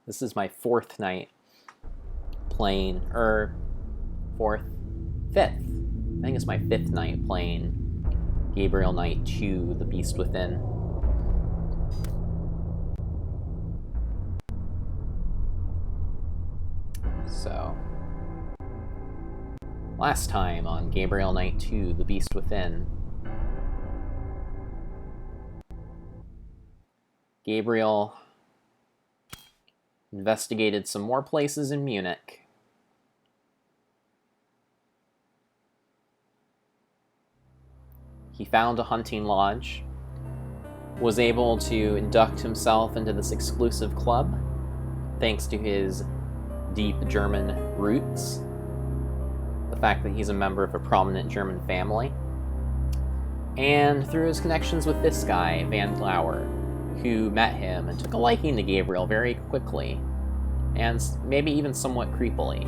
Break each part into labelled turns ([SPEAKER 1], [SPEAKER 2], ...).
[SPEAKER 1] This is my fourth night playing, fifth. I think it's my fifth night playing Gabriel Knight 2, The Beast Within. So, last time on Gabriel Knight 2, The Beast Within, Gabriel investigated some more places in Munich. He found a hunting lodge, was able to induct himself into this exclusive club, thanks to his deep German roots, the fact that he's a member of a prominent German family, and through his connections with this guy, Van Glauer, who met him and took a liking to Gabriel very quickly, and maybe even somewhat creepily.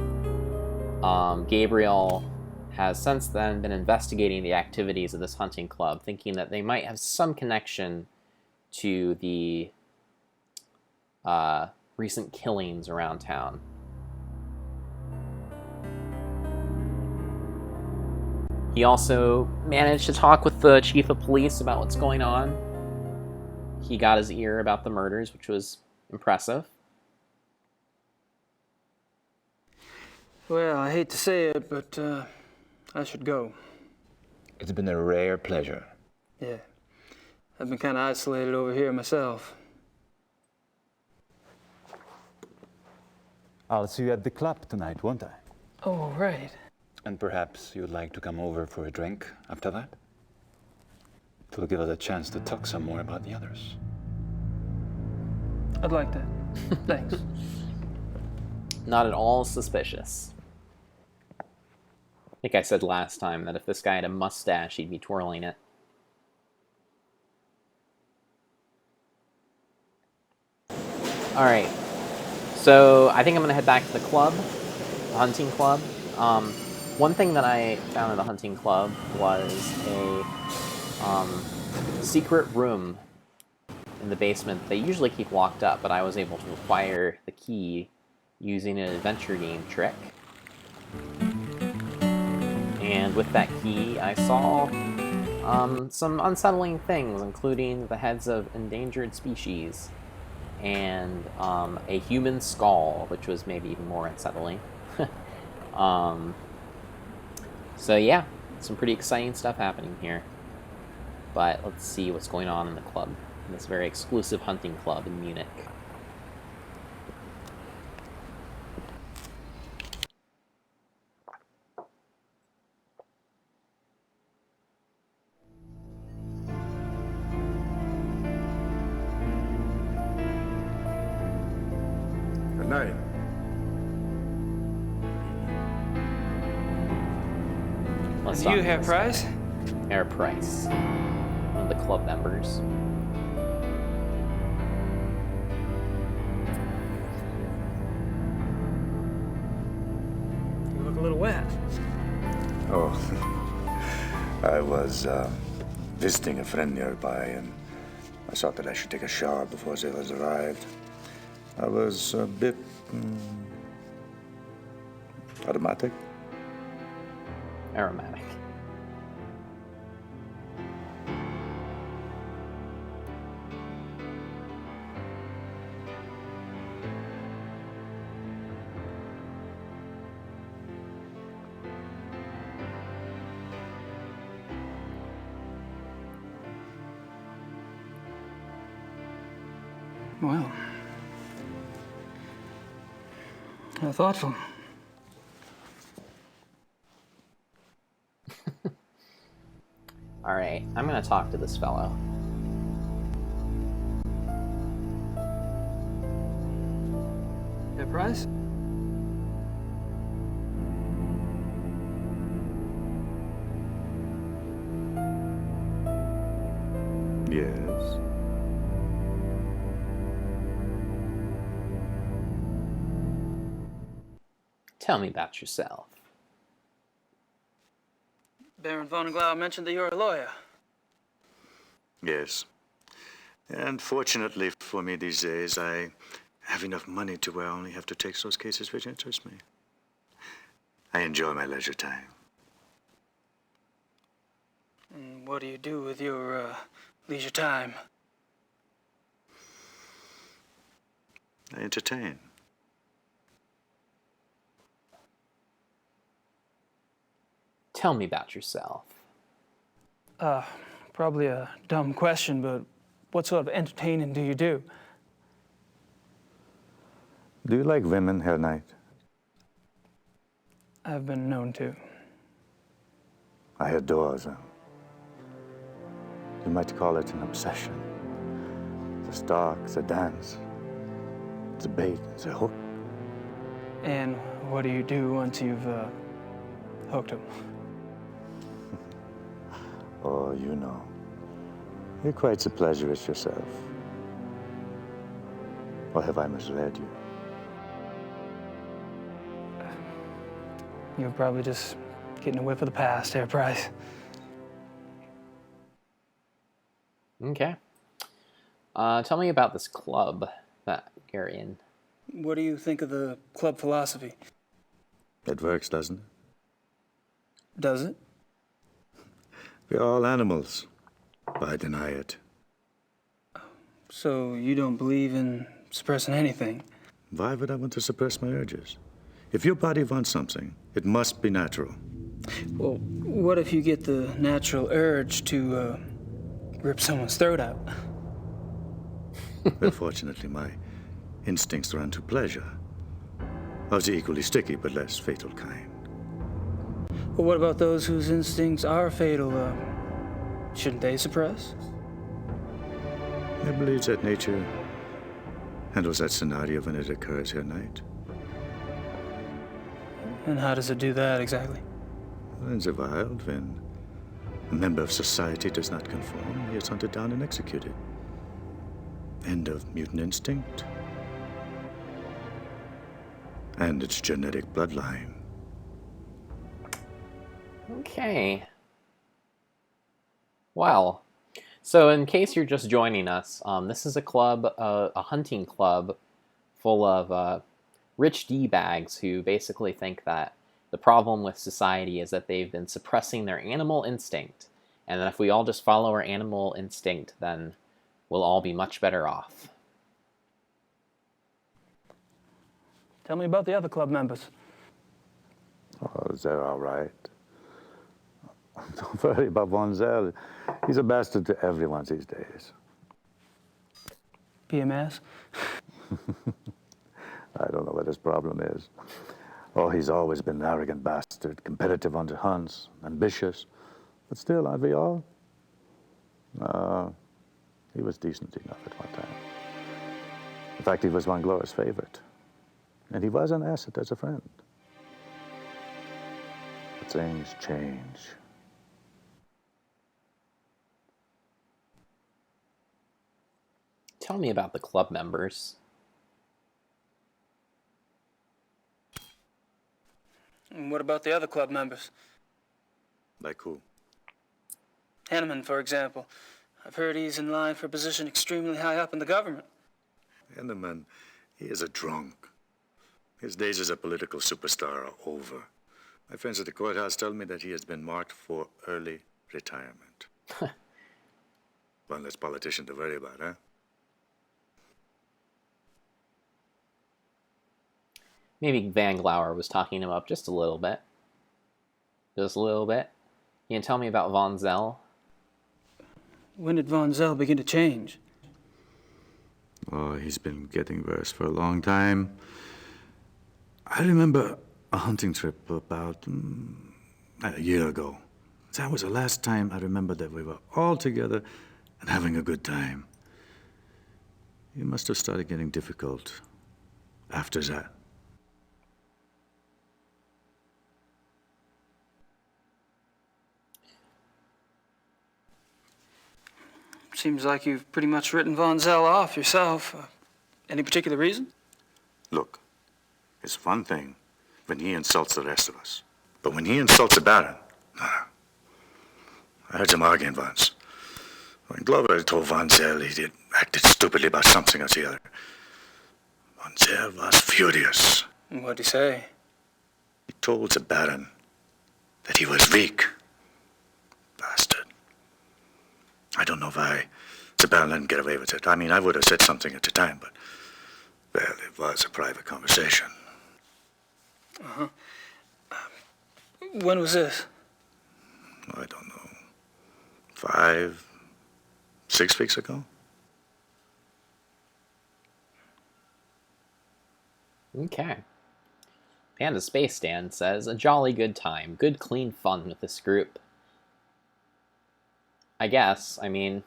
[SPEAKER 1] Gabriel has since then been investigating the activities of this hunting club, thinking that they might have some connection to the recent killings around town. He also managed to talk with the chief of police about what's going on. He got his ear about the murders, which was impressive.
[SPEAKER 2] Well, I hate to say it, but I should go.
[SPEAKER 3] It's been a rare pleasure.
[SPEAKER 2] Yeah. I've been kind of isolated over here myself.
[SPEAKER 4] I'll see you at the club tonight, won't I?
[SPEAKER 2] Oh, right.
[SPEAKER 4] And perhaps you'd like to come over for a drink after that? It'll give us a chance to talk some more about the others.
[SPEAKER 2] I'd like that. Thanks.
[SPEAKER 1] Not at all suspicious. I think I said last time that if this guy had a mustache, he'd be twirling it. Alright. So, I think I'm going to head back to the club. The hunting club. One thing that I found at the hunting club was a secret room in the basement. They usually keep locked up, but I was able to acquire the key using an adventure game trick. And with that key, I saw some unsettling things, including the heads of endangered species and a human skull, which was maybe even more unsettling. So yeah, some pretty exciting stuff happening here. But let's see what's going on in the club, in this very exclusive hunting club in Munich.
[SPEAKER 5] Good night.
[SPEAKER 1] Let's
[SPEAKER 2] Do you
[SPEAKER 1] talk to
[SPEAKER 2] have
[SPEAKER 1] this
[SPEAKER 2] Price?
[SPEAKER 1] guy. Herr Price, one of the club members.
[SPEAKER 2] You look a little wet.
[SPEAKER 5] Oh, I was visiting a friend nearby, and I thought that I should take a shower before the others arrived. I was a bit aromatic.
[SPEAKER 1] Aromatic.
[SPEAKER 2] Well, how thoughtful.
[SPEAKER 1] Alright, I'm gonna talk to this fellow.
[SPEAKER 2] Have Price?
[SPEAKER 5] Yes.
[SPEAKER 1] Tell me about yourself.
[SPEAKER 2] Baron von Glau mentioned that you're a lawyer.
[SPEAKER 5] Yes. And fortunately for me these days, I have enough money to where I only have to take those cases which interest me. I enjoy my leisure time.
[SPEAKER 2] And what do you do with your leisure time?
[SPEAKER 5] I entertain.
[SPEAKER 1] Tell me about yourself.
[SPEAKER 2] Probably a dumb question, but what sort of entertaining do you do?
[SPEAKER 5] Do you like women, Herr Knight?
[SPEAKER 2] I've been known to.
[SPEAKER 5] I adore them. You might call it an obsession. The stalk, the dance, the bait, the hook.
[SPEAKER 2] And what do you do once you've hooked them?
[SPEAKER 5] Oh, you know. You're quite the pleasurist yourself. Or have I misled you?
[SPEAKER 2] You're probably just getting a whiff of the past, Herr Price.
[SPEAKER 1] Okay. Tell me about this club that you're in.
[SPEAKER 2] What do you think of the club philosophy?
[SPEAKER 5] It works, doesn't it?
[SPEAKER 2] Does it?
[SPEAKER 5] We're all animals, but I deny it.
[SPEAKER 2] So you don't believe in suppressing anything?
[SPEAKER 5] Why would I want to suppress my urges? If your body wants something, it must be natural.
[SPEAKER 2] Well, what if you get the natural urge to rip someone's throat out?
[SPEAKER 5] Well, fortunately, my instincts run to pleasure. Of the equally sticky but less fatal kind.
[SPEAKER 2] Well, what about those whose instincts are fatal? Shouldn't they suppress?
[SPEAKER 5] I believe that nature handles that scenario when it occurs here at night.
[SPEAKER 2] And how does it do that exactly?
[SPEAKER 5] In the wild, when a member of society does not conform, he is hunted down and executed. End of mutant instinct. And its genetic bloodline.
[SPEAKER 1] Okay. Well, so in case you're just joining us, this is a club, a hunting club, full of rich D-bags who basically think that the problem with society is that they've been suppressing their animal instinct, and that if we all just follow our animal instinct, then we'll all be much better off.
[SPEAKER 2] Tell me about the other club members.
[SPEAKER 5] Oh, they're all right. Don't worry about Von Zell. He's a bastard to everyone these days.
[SPEAKER 2] PMS?
[SPEAKER 5] I don't know what his problem is. Oh, he's always been an arrogant bastard, competitive on the hunts, ambitious. But still, aren't we all? He was decent enough at one time. In fact, he was Von Glor's favorite. And he was an asset as a friend. But things change.
[SPEAKER 1] Tell me about the club members.
[SPEAKER 2] And what about the other club members?
[SPEAKER 5] Like who?
[SPEAKER 2] Hanneman, for example. I've heard he's in line for a position extremely high up in the government.
[SPEAKER 5] Henneman, he is a drunk. His days as a political superstar are over. My friends at the courthouse tell me that he has been marked for early retirement. One less politician to worry about, huh?
[SPEAKER 1] Maybe Van Glauer was talking him up just a little bit. Just a little bit. You can tell me about Von Zell?
[SPEAKER 2] When did Von Zell begin to change?
[SPEAKER 5] Oh, he's been getting worse for a long time. I remember a hunting trip about a year ago. That was the last time I remember that we were all together and having a good time. He must have started getting difficult after that.
[SPEAKER 2] Seems like you've pretty much written Von Zell off yourself. Any particular reason?
[SPEAKER 5] Look, it's one thing when he insults the rest of us. But when he insults the Baron, no. I heard him arguing once. When Glover told Von Zell he acted stupidly about something or the other. Von Zell was furious.
[SPEAKER 2] What'd he say?
[SPEAKER 5] He told the Baron that he was weak. Bastard. I don't know why the Baron let him get away with it. I mean, I would have said something at the time, but, well, it was a private conversation.
[SPEAKER 2] Uh-huh. When was this?
[SPEAKER 5] I don't know. 5, 6 weeks ago?
[SPEAKER 1] Okay. Panda Space Stand says, a jolly good time. Good clean fun with this group. I guess. I mean,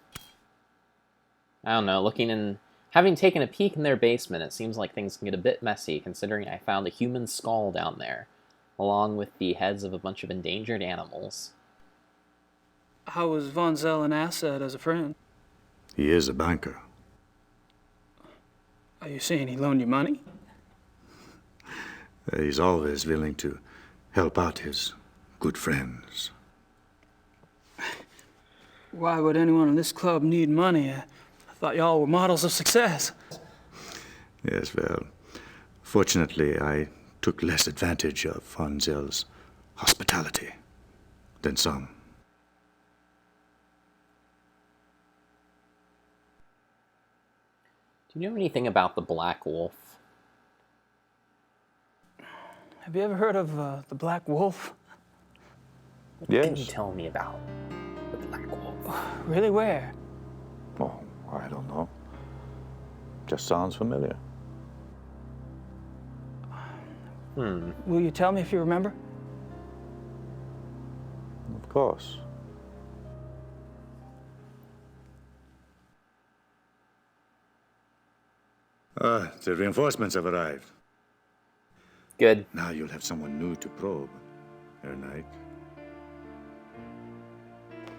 [SPEAKER 1] I don't know. Having taken a peek in their basement, it seems like things can get a bit messy, considering I found a human skull down there, along with the heads of a bunch of endangered animals.
[SPEAKER 2] How was Von Zell an asset as a friend?
[SPEAKER 5] He is a banker.
[SPEAKER 2] Are you saying he loaned you money?
[SPEAKER 5] He's always willing to help out his good friends.
[SPEAKER 2] Why would anyone in this club need money? I thought y'all were models of success.
[SPEAKER 5] Yes, well, fortunately, I took less advantage of Von Zell's hospitality than some.
[SPEAKER 1] Do you know anything about the Black Wolf?
[SPEAKER 2] Have you ever heard of the Black Wolf?
[SPEAKER 1] What can you tell me about the Black Wolf?
[SPEAKER 2] Really, where?
[SPEAKER 5] Oh, I don't know. Just sounds familiar.
[SPEAKER 2] Will you tell me if you remember?
[SPEAKER 5] Of course. The reinforcements have arrived.
[SPEAKER 1] Good.
[SPEAKER 5] Now you'll have someone new to probe, Herr Knight.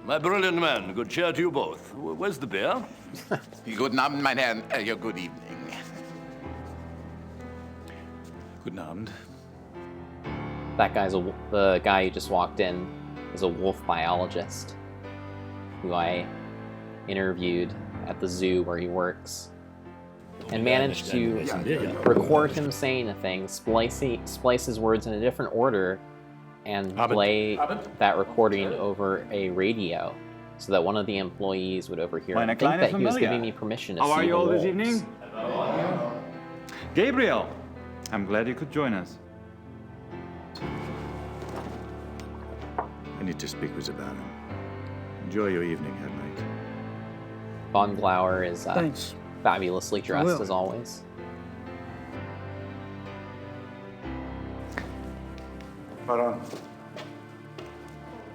[SPEAKER 6] My brilliant man, good cheer to you both. Where's the beer?
[SPEAKER 3] Guten Abend, mein Herr. Good evening.
[SPEAKER 4] Guten Abend.
[SPEAKER 1] That guy's the guy who just walked in is a wolf biologist who I interviewed at the zoo where he works, and managed to record him saying a thing, splice his words in a different order, and play that recording over a radio so that one of the employees would overhear him. I think that he was giving me permission to see the wolves.
[SPEAKER 7] How are you all this evening? Gabriel, I'm glad you could join us.
[SPEAKER 5] I need to speak with the Baron. Enjoy your evening, Herr Knight.
[SPEAKER 1] Von Glauer is
[SPEAKER 2] Thanks.
[SPEAKER 1] fabulously dressed as always.
[SPEAKER 5] Baron,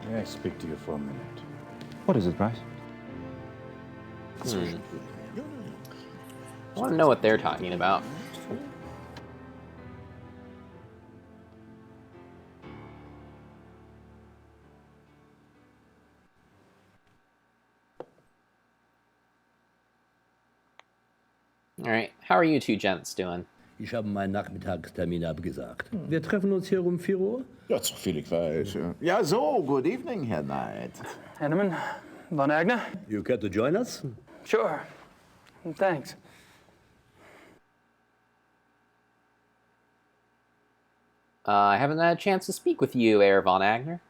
[SPEAKER 5] may I speak to you for a minute?
[SPEAKER 7] What is it, Bryce?
[SPEAKER 1] I want to know what they're talking about. Alright, how are you two gents doing?
[SPEAKER 6] Ich habe meinen Nachmittagstermin abgesagt. Wir treffen uns hier 4 Uhr.
[SPEAKER 3] Ja, so viel ich weiß. Ja, so, good evening, Herr Knight.
[SPEAKER 2] Henneman, Von Agner?
[SPEAKER 6] You care to join us?
[SPEAKER 2] Sure. Thanks.
[SPEAKER 1] I haven't had a chance to speak with you, Herr Von Agner.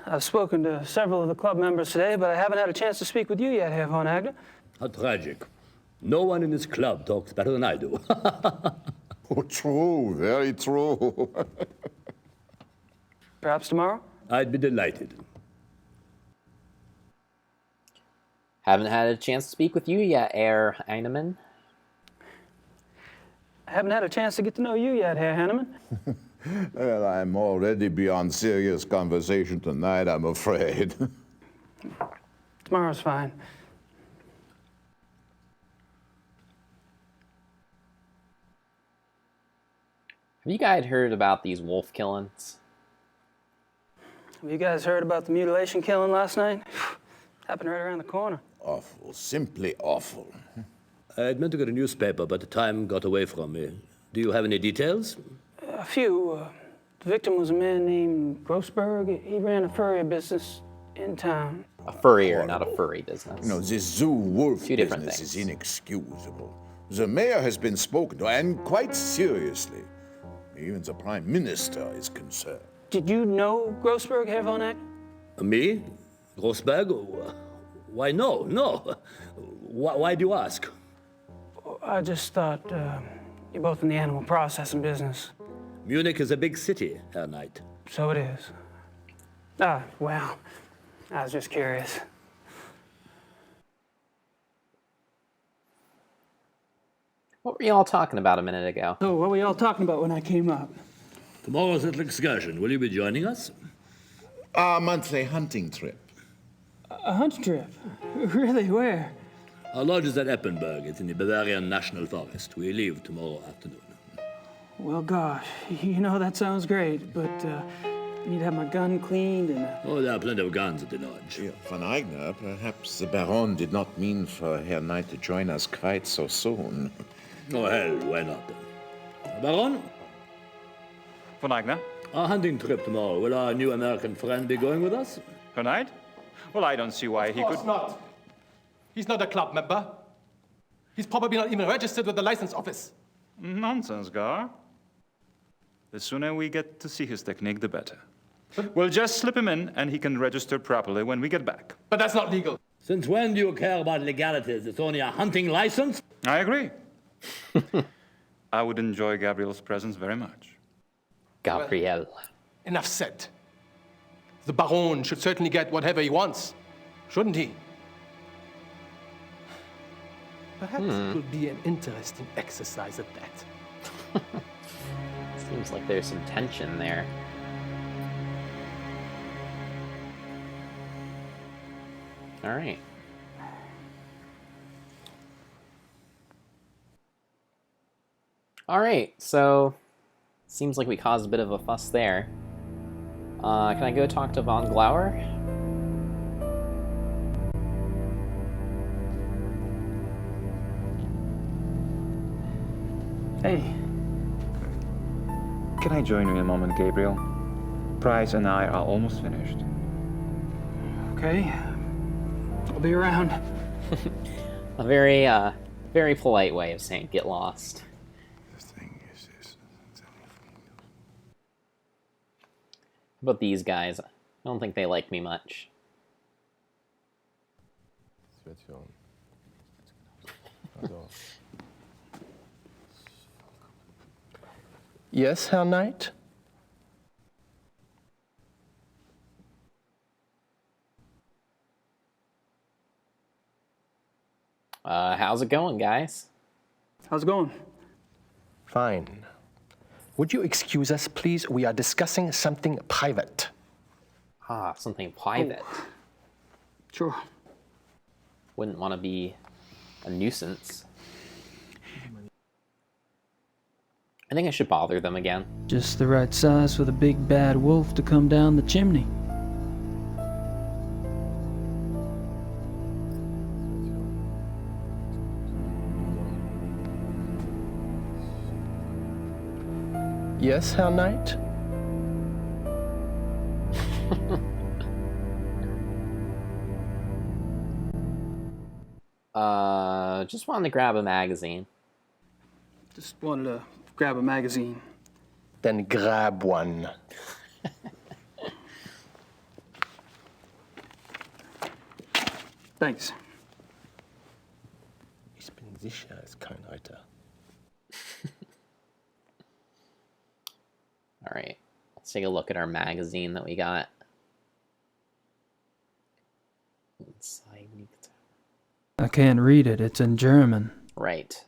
[SPEAKER 2] I've spoken to several of the club members today, but I haven't had a chance to speak with you yet, Herr Von Agner.
[SPEAKER 6] How tragic. No one in this club talks better than I do.
[SPEAKER 3] Oh, true, very true.
[SPEAKER 2] Perhaps tomorrow?
[SPEAKER 6] I'd be delighted.
[SPEAKER 1] Haven't had a chance to speak with you yet, Herr Heinemann.
[SPEAKER 2] I haven't had a chance to get to know you yet, Herr Henneman.
[SPEAKER 3] Well, I'm already beyond serious conversation tonight, I'm afraid.
[SPEAKER 2] Tomorrow's fine.
[SPEAKER 1] Have you guys heard about these wolf killings?
[SPEAKER 2] Have you guys heard about the mutilation killing last night? Happened right around the corner.
[SPEAKER 3] Awful, simply awful.
[SPEAKER 6] I'd meant to get a newspaper, but the time got away from me. Do you have any details?
[SPEAKER 2] A few. The victim was a man named Grossberg. He ran a furrier business in town.
[SPEAKER 1] A furrier, not a furry business.
[SPEAKER 3] You know, this zoo wolf
[SPEAKER 1] Two different
[SPEAKER 3] business is
[SPEAKER 1] things.
[SPEAKER 3] inexcusable. The mayor has been spoken to, and quite seriously. Even the prime minister is concerned.
[SPEAKER 2] Did you know Grossberg, Herr von Eck?
[SPEAKER 6] Me? Grossberg? Why, no, no. Why do you ask?
[SPEAKER 2] I just thought you're both in the animal processing business.
[SPEAKER 6] Munich is a big city, Herr Knight.
[SPEAKER 2] So it is. Ah, well, I was just curious.
[SPEAKER 1] What were you all talking about a minute ago?
[SPEAKER 2] So what were y'all talking about when I came up?
[SPEAKER 6] Tomorrow's little excursion. Will you be joining us?
[SPEAKER 3] Our monthly hunting trip.
[SPEAKER 2] A hunt trip? Really, where?
[SPEAKER 6] Our lodge is at Eppenberg. It's in the Bavarian National Forest. We leave tomorrow afternoon.
[SPEAKER 2] Well, gosh, you know, that sounds great, but I need to have my gun cleaned and...
[SPEAKER 6] Oh, there are plenty of guns at the lodge.
[SPEAKER 3] Yeah, Von Eigner, perhaps the Baron did not mean for Herr Knight to join us quite so soon.
[SPEAKER 6] Oh, hell, why not? Baron,
[SPEAKER 7] Von Eigner?
[SPEAKER 6] our hunting trip tomorrow. Will our new American friend be going with us?
[SPEAKER 7] Tonight? Well, I don't see why he
[SPEAKER 8] Of
[SPEAKER 7] could.
[SPEAKER 8] course not. He's not a club member. He's probably not even registered with the license office.
[SPEAKER 7] Nonsense, Gar. The sooner we get to see his technique, the better. We'll just slip him in, and he can register properly when we get back.
[SPEAKER 8] But that's not legal.
[SPEAKER 6] Since when do you care about legalities? It's only a hunting license?
[SPEAKER 7] I agree. I would enjoy Gabriel's presence very much.
[SPEAKER 1] Gabriel.
[SPEAKER 8] Enough said. The Baron should certainly get whatever he wants, shouldn't he? Perhaps it will be an interesting exercise at that.
[SPEAKER 1] Seems like there's some tension there. All right. All right, so seems like we caused a bit of a fuss there. Can I go talk to Von Glauer?
[SPEAKER 2] Hey,
[SPEAKER 7] Can I join you in a moment, Gabriel? Price and I are almost finished.
[SPEAKER 2] okay. I'll be around.
[SPEAKER 1] A very, very polite way of saying get lost.
[SPEAKER 3] The thing is this.
[SPEAKER 1] How about these guys? I don't think they like me much.
[SPEAKER 8] Yes, Herr Knight?
[SPEAKER 1] How's it going, guys?
[SPEAKER 2] How's it going?
[SPEAKER 9] Fine. Would you excuse us, please? We are discussing something private.
[SPEAKER 1] Ah, something private.
[SPEAKER 2] Sure.
[SPEAKER 1] Wouldn't want to be a nuisance. I think I should bother them again.
[SPEAKER 2] Just the right size for the big bad wolf to come down the chimney.
[SPEAKER 9] Yes, Herr Knight?
[SPEAKER 1] Just wanted to grab a magazine.
[SPEAKER 2] Just wanted to grab a magazine.
[SPEAKER 9] Then grab one.
[SPEAKER 2] Thanks.
[SPEAKER 9] Ich bin sicher, es ist kein Reiter.
[SPEAKER 1] All right, let's take a look at our magazine that we got.
[SPEAKER 2] I can't read it. It's in German.
[SPEAKER 1] Right.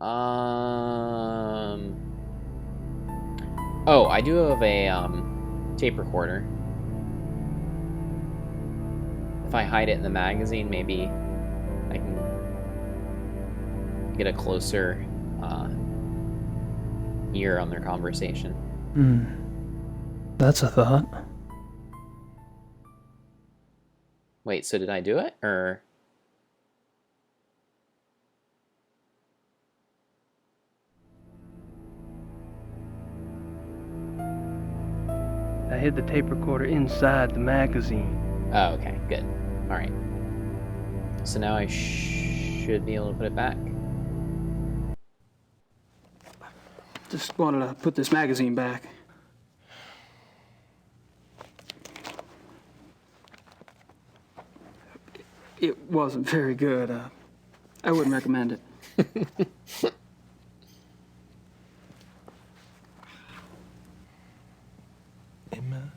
[SPEAKER 1] Oh, I do have a tape recorder. If I hide it in the magazine, maybe I can get a closer ear on their conversation.
[SPEAKER 2] That's a thought.
[SPEAKER 1] Wait, so did I do it, or?
[SPEAKER 2] I hid the tape recorder inside the magazine.
[SPEAKER 1] Oh, okay, good. All right. So now I should be able to put it back.
[SPEAKER 2] Just wanted to put this magazine back. It wasn't very good. I wouldn't recommend it.
[SPEAKER 9] Emma.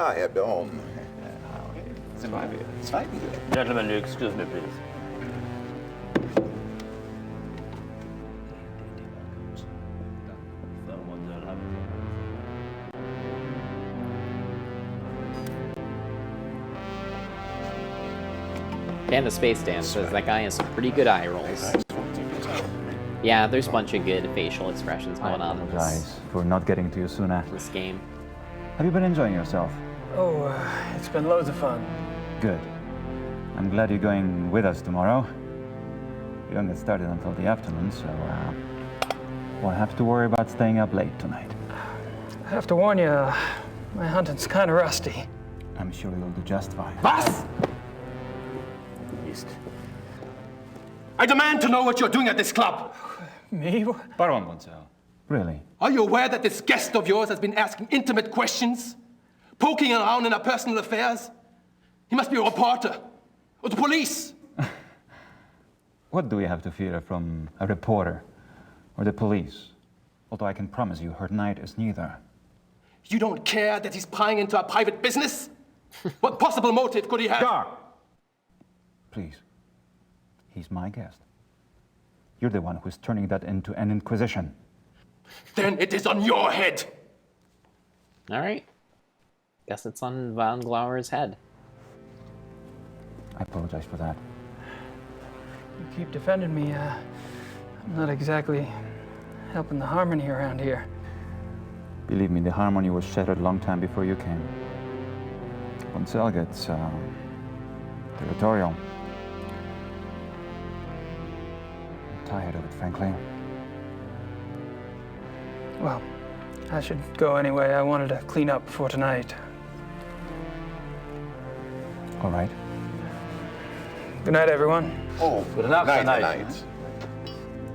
[SPEAKER 3] I have on.
[SPEAKER 6] Gentlemen, excuse me, please.
[SPEAKER 1] Panda Space Dance says that guy has some pretty good eye rolls. Yeah, there's a bunch of good facial expressions going on in
[SPEAKER 10] for not getting to you sooner.
[SPEAKER 1] this game.
[SPEAKER 10] Have you been enjoying yourself?
[SPEAKER 2] Oh, it's been loads of fun.
[SPEAKER 10] Good. I'm glad you're going with us tomorrow. We don't get started until the afternoon, so won't have to worry about staying up late tonight.
[SPEAKER 2] I have to warn you, my hunting's kind of rusty.
[SPEAKER 10] I'm sure you'll do just fine.
[SPEAKER 9] Was?
[SPEAKER 6] East.
[SPEAKER 9] I demand to know what you're doing at this club.
[SPEAKER 2] Me?
[SPEAKER 4] Baron Gonzalo.
[SPEAKER 10] Really?
[SPEAKER 9] Are you aware that this guest of yours has been asking intimate questions? Poking around in our personal affairs? He must be a reporter. Or the police.
[SPEAKER 10] What do we have to fear from a reporter or the police? Although I can promise you her night is neither.
[SPEAKER 9] You don't care that he's prying into our private business? What possible motive could he have?
[SPEAKER 10] Gar! Please. He's my guest. You're the one who's turning that into an inquisition.
[SPEAKER 9] Then it is on your head.
[SPEAKER 1] All right. Guess it's on Von Glauer's head.
[SPEAKER 10] I apologize for that.
[SPEAKER 2] You keep defending me. I'm not exactly helping the harmony around here.
[SPEAKER 10] Believe me, the harmony was shattered a long time before you came. Gonzalo gets territorial. I'm tired of it, frankly.
[SPEAKER 2] Well, I should go anyway. I wanted to clean up before tonight.
[SPEAKER 10] All right.
[SPEAKER 2] Good night, everyone.
[SPEAKER 3] Oh,
[SPEAKER 6] Good enough
[SPEAKER 3] night,
[SPEAKER 6] tonight.
[SPEAKER 3] night.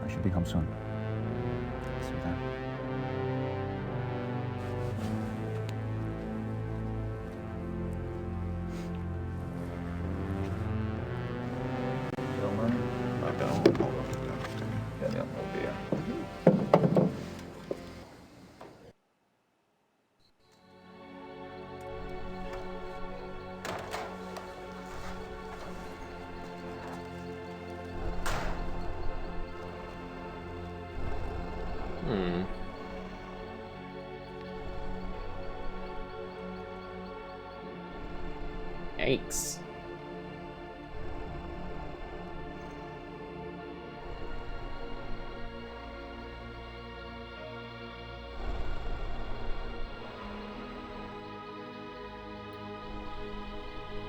[SPEAKER 10] I should be home soon. See you then.
[SPEAKER 1] Yikes.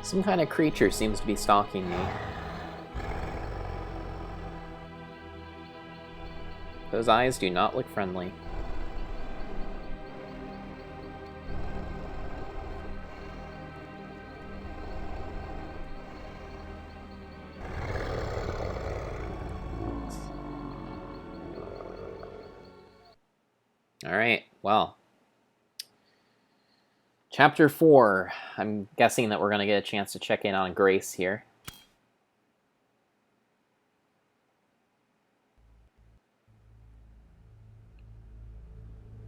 [SPEAKER 1] Some kind of creature seems to be stalking me. Those eyes do not look friendly. All right, well. Chapter 4. I'm guessing that we're going to get a chance to check in on Grace here.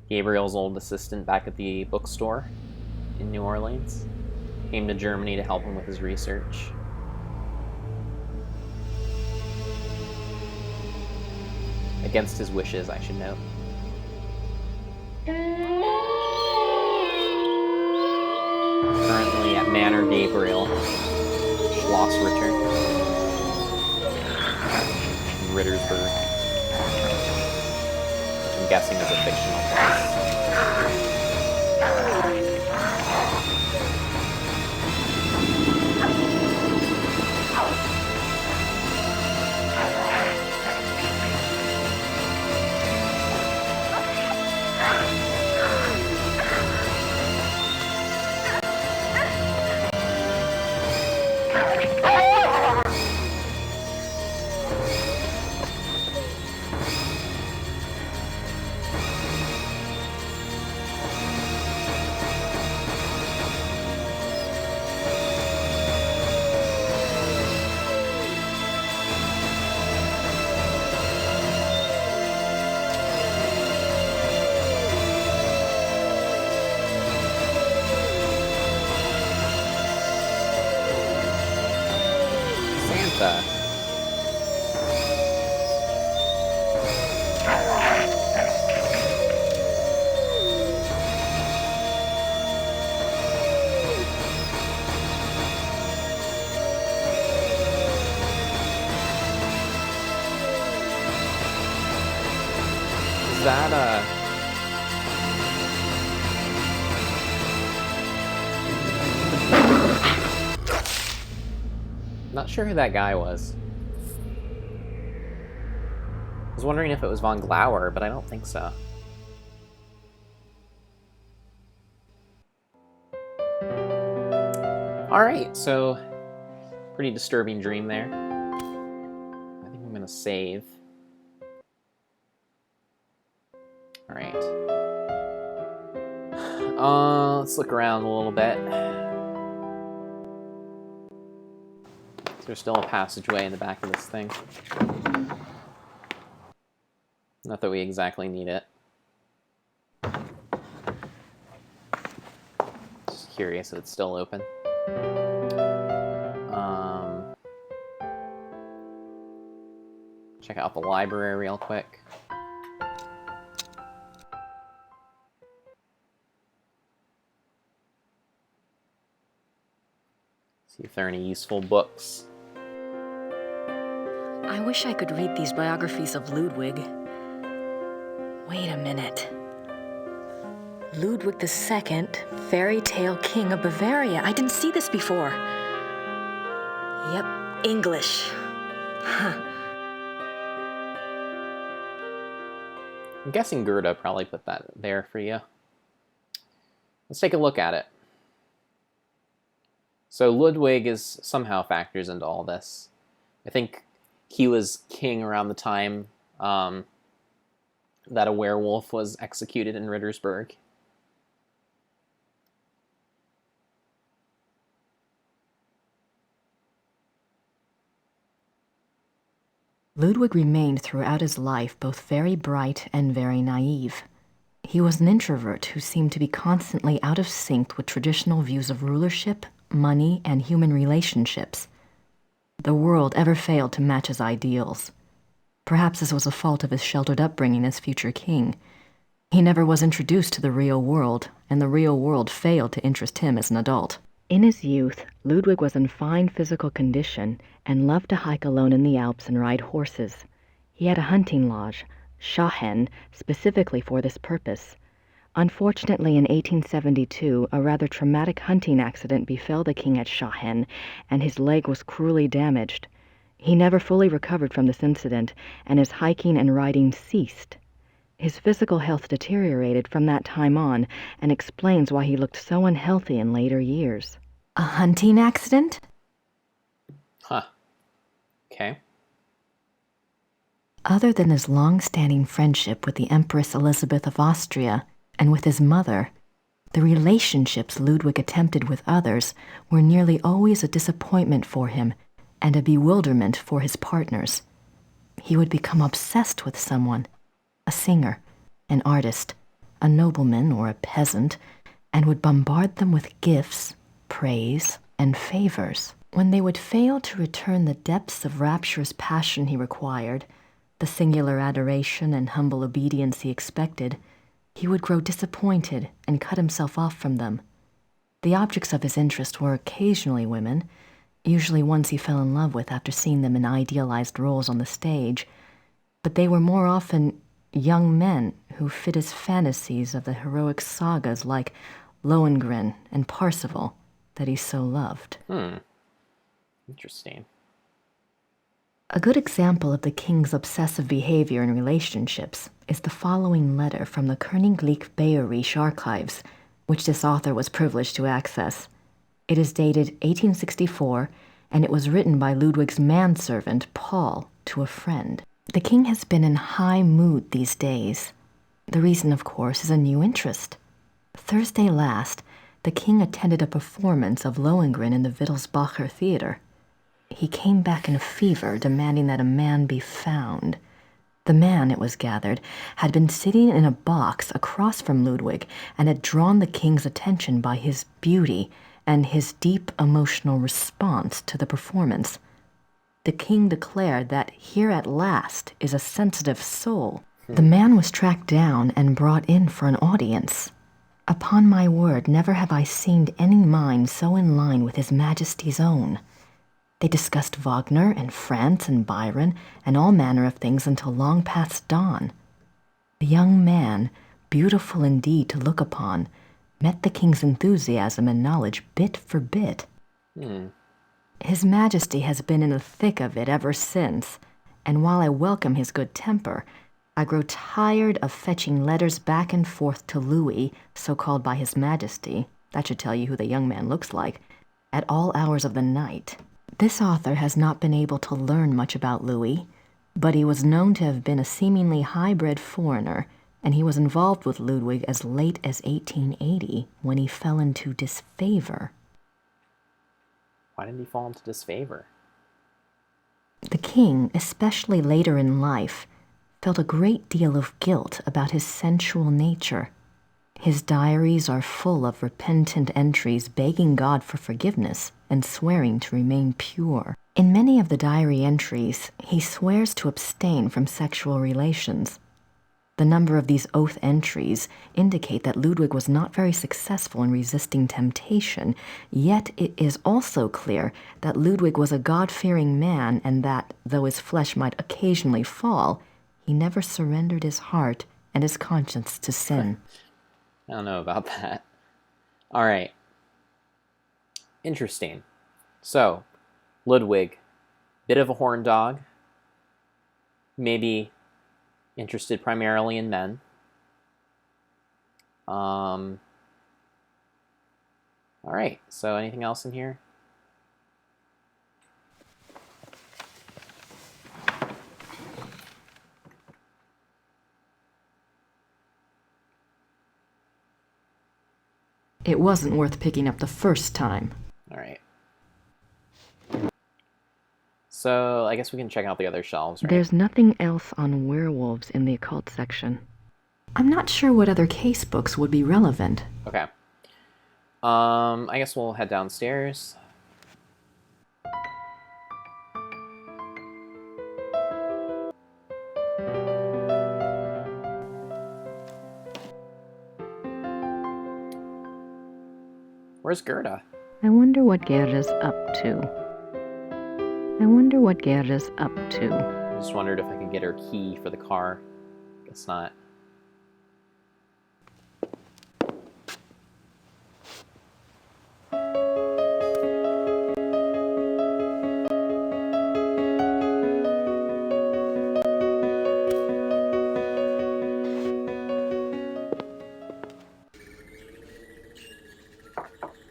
[SPEAKER 1] Gabriel's old assistant back at the bookstore in New Orleans came to Germany to help him with his research. Against his wishes, I should note. Currently at Manor Gabriel, Schlossritter, in Rittersburg, which I'm guessing is a fictional place. Santa. Is that Not sure who that guy was. I was wondering if it was Von Glauer, but I don't think so. Alright, so pretty disturbing dream there. I think I'm gonna save. Alright. Let's look around a little bit. There's still a passageway in the back of this thing. Not that we exactly need it. Just curious if it's still open. Check out the library real quick. See if there are any useful books.
[SPEAKER 11] I wish I could read these biographies of Ludwig. Wait a minute. Ludwig II, fairy tale king of Bavaria. I didn't see this before. Yep, English. Huh.
[SPEAKER 1] I'm guessing Gerda probably put that there for you. Let's take a look at it. So Ludwig is somehow factors into all this. I think he was king around the time that a werewolf was executed in Rittersberg.
[SPEAKER 11] Ludwig remained throughout his life both very bright and very naive. He was an introvert who seemed to be constantly out of sync with traditional views of rulership, money, and human relationships. The world ever failed to match his ideals. Perhaps this was a fault of his sheltered upbringing as future king. He never was introduced to the real world, and the real world failed to interest him as an adult. In his youth, Ludwig was in fine physical condition and loved to hike alone in the Alps and ride horses. He had a hunting lodge, Schahen, specifically for this purpose. Unfortunately, in 1872, a rather traumatic hunting accident befell the king at Schahen, and his leg was cruelly damaged. He never fully recovered from this incident, and his hiking and riding ceased. His physical health deteriorated from that time on, and explains why he looked so unhealthy in later years.
[SPEAKER 12] A hunting accident?
[SPEAKER 1] Huh. Okay.
[SPEAKER 11] Other than his long-standing friendship with the Empress Elizabeth of Austria and with his mother, the relationships Ludwig attempted with others were nearly always a disappointment for him and a bewilderment for his partners. He would become obsessed with someone, a singer, an artist, a nobleman or a peasant, and would bombard them with gifts, praise, and favors. When they would fail to return the depths of rapturous passion he required, the singular adoration and humble obedience he expected, he would grow disappointed and cut himself off from them. The objects of his interest were occasionally women, usually ones he fell in love with after seeing them in idealized roles on the stage, but they were more often young men who fit his fantasies of the heroic sagas like Lohengrin and Parsifal that he so loved.
[SPEAKER 1] Interesting.
[SPEAKER 11] A good example of the king's obsessive behavior in relationships is the following letter from the Königlich Bayerische archives, which this author was privileged to access. It is dated 1864, and it was written by Ludwig's manservant, Paul, to a friend. The king has been in high mood these days. The reason, of course, is a new interest. Thursday last, the king attended a performance of Lohengrin in the Wittelsbacher Theater. He came back in a fever, demanding that a man be found. The man, it was gathered, had been sitting in a box across from Ludwig and had drawn the king's attention by his beauty and his deep emotional response to the performance. The king declared that here at last is a sensitive soul. The man was tracked down and brought in for an audience. Upon my word, never have I seen any mind so in line with His Majesty's own. They discussed Wagner and France and Byron and all manner of things until long past dawn. The young man, beautiful indeed to look upon, met the king's enthusiasm and knowledge bit for bit. His Majesty has been in the thick of it ever since, and while I welcome his good temper, I grow tired of fetching letters back and forth to Louis, so called by His Majesty, that should tell you who the young man looks like, at all hours of the night. This author has not been able to learn much about Louis, but he was known to have been a seemingly high-bred foreigner, and he was involved with Ludwig as late as 1880, when he fell into disfavor.
[SPEAKER 1] Why did he fall into disfavor?
[SPEAKER 11] The king, especially later in life, felt a great deal of guilt about his sensual nature. His diaries are full of repentant entries begging God for forgiveness and swearing to remain pure. In many of the diary entries, he swears to abstain from sexual relations. The number of these oath entries indicate that Ludwig was not very successful in resisting temptation, yet it is also clear that Ludwig was a God-fearing man and that, though his flesh might occasionally fall, he never surrendered his heart and his conscience to sin.
[SPEAKER 1] I don't know about that. All right. Interesting. So, Ludwig, bit of a horn dog, maybe interested primarily in men. All right, so anything else in here?
[SPEAKER 11] It wasn't worth picking up the first time.
[SPEAKER 1] All right. So I guess we can check out the other shelves, right?
[SPEAKER 11] There's nothing else on werewolves in the occult section. I'm not sure what other case books would be relevant.
[SPEAKER 1] Okay. I guess we'll head downstairs. Where's Gerda?
[SPEAKER 11] I wonder what Gerda's up to.
[SPEAKER 1] I just wondered if I could get her key for the car. Guess not.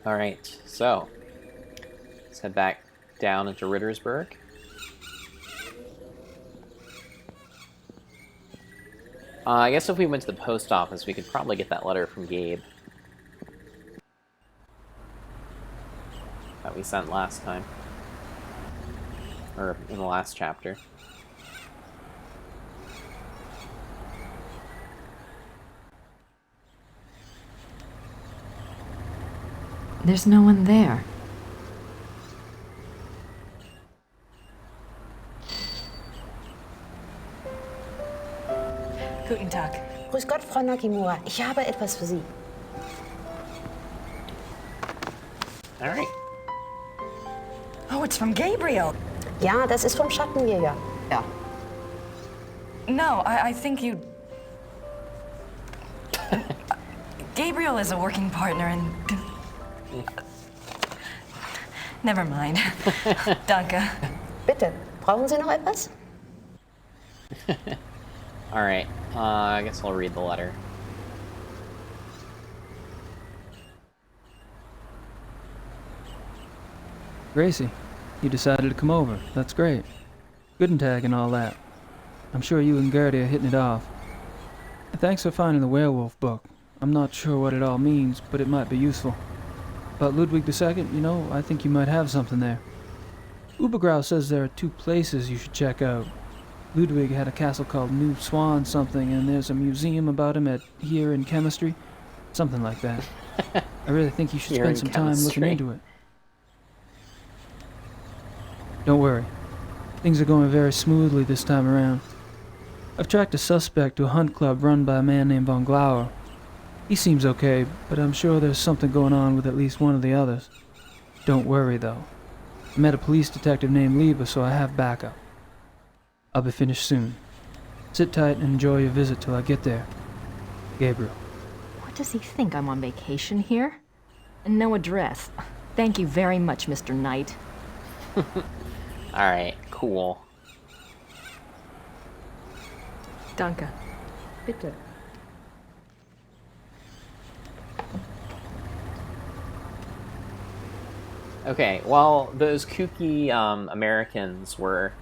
[SPEAKER 1] Alright, so let's head back down into Rittersburg. I guess if we went to the post office, we could probably get that letter from Gabe that we sent last time. Or in the last chapter.
[SPEAKER 11] There's no one there.
[SPEAKER 13] Guten Tag. Grüß Gott, Frau Nakimura. Ich habe etwas für Sie.
[SPEAKER 1] All right.
[SPEAKER 13] Oh, it's from Gabriel. Ja, das ist vom Schattenjäger. Ja.
[SPEAKER 14] No, I think you... Gabriel is a working partner and... Never mind. Danke.
[SPEAKER 13] Bitte, brauchen Sie noch etwas?
[SPEAKER 1] All right. I guess I'll read the letter.
[SPEAKER 15] Gracie, you decided to come over. That's great.
[SPEAKER 2] Good and tag and all that. I'm sure you and Gertie are hitting it off. Thanks for finding the werewolf book. I'm not sure what it all means, but it might be useful. About Ludwig II, I think you might have something there. Ubergrau says there are 2 places you should check out. Ludwig had a castle called New Swan something, and there's a museum about him here in chemistry. Something like that. I really think you should spend some time looking into it. Don't worry. Things are going very smoothly this time around. I've tracked a suspect to a hunt club run by a man named Von Glauer. He seems okay, but I'm sure there's something going on with at least one of the others. Don't worry, though. I met a police detective named Lieber, so I have backup. I'll be finished soon. Sit tight and enjoy your visit till I get there. Gabriel.
[SPEAKER 11] What does he think? I'm on vacation here? And no address. Thank you very much, Mr. Knight.
[SPEAKER 1] Alright, cool.
[SPEAKER 11] Danke. Bitte.
[SPEAKER 1] Okay, well, those kooky Americans were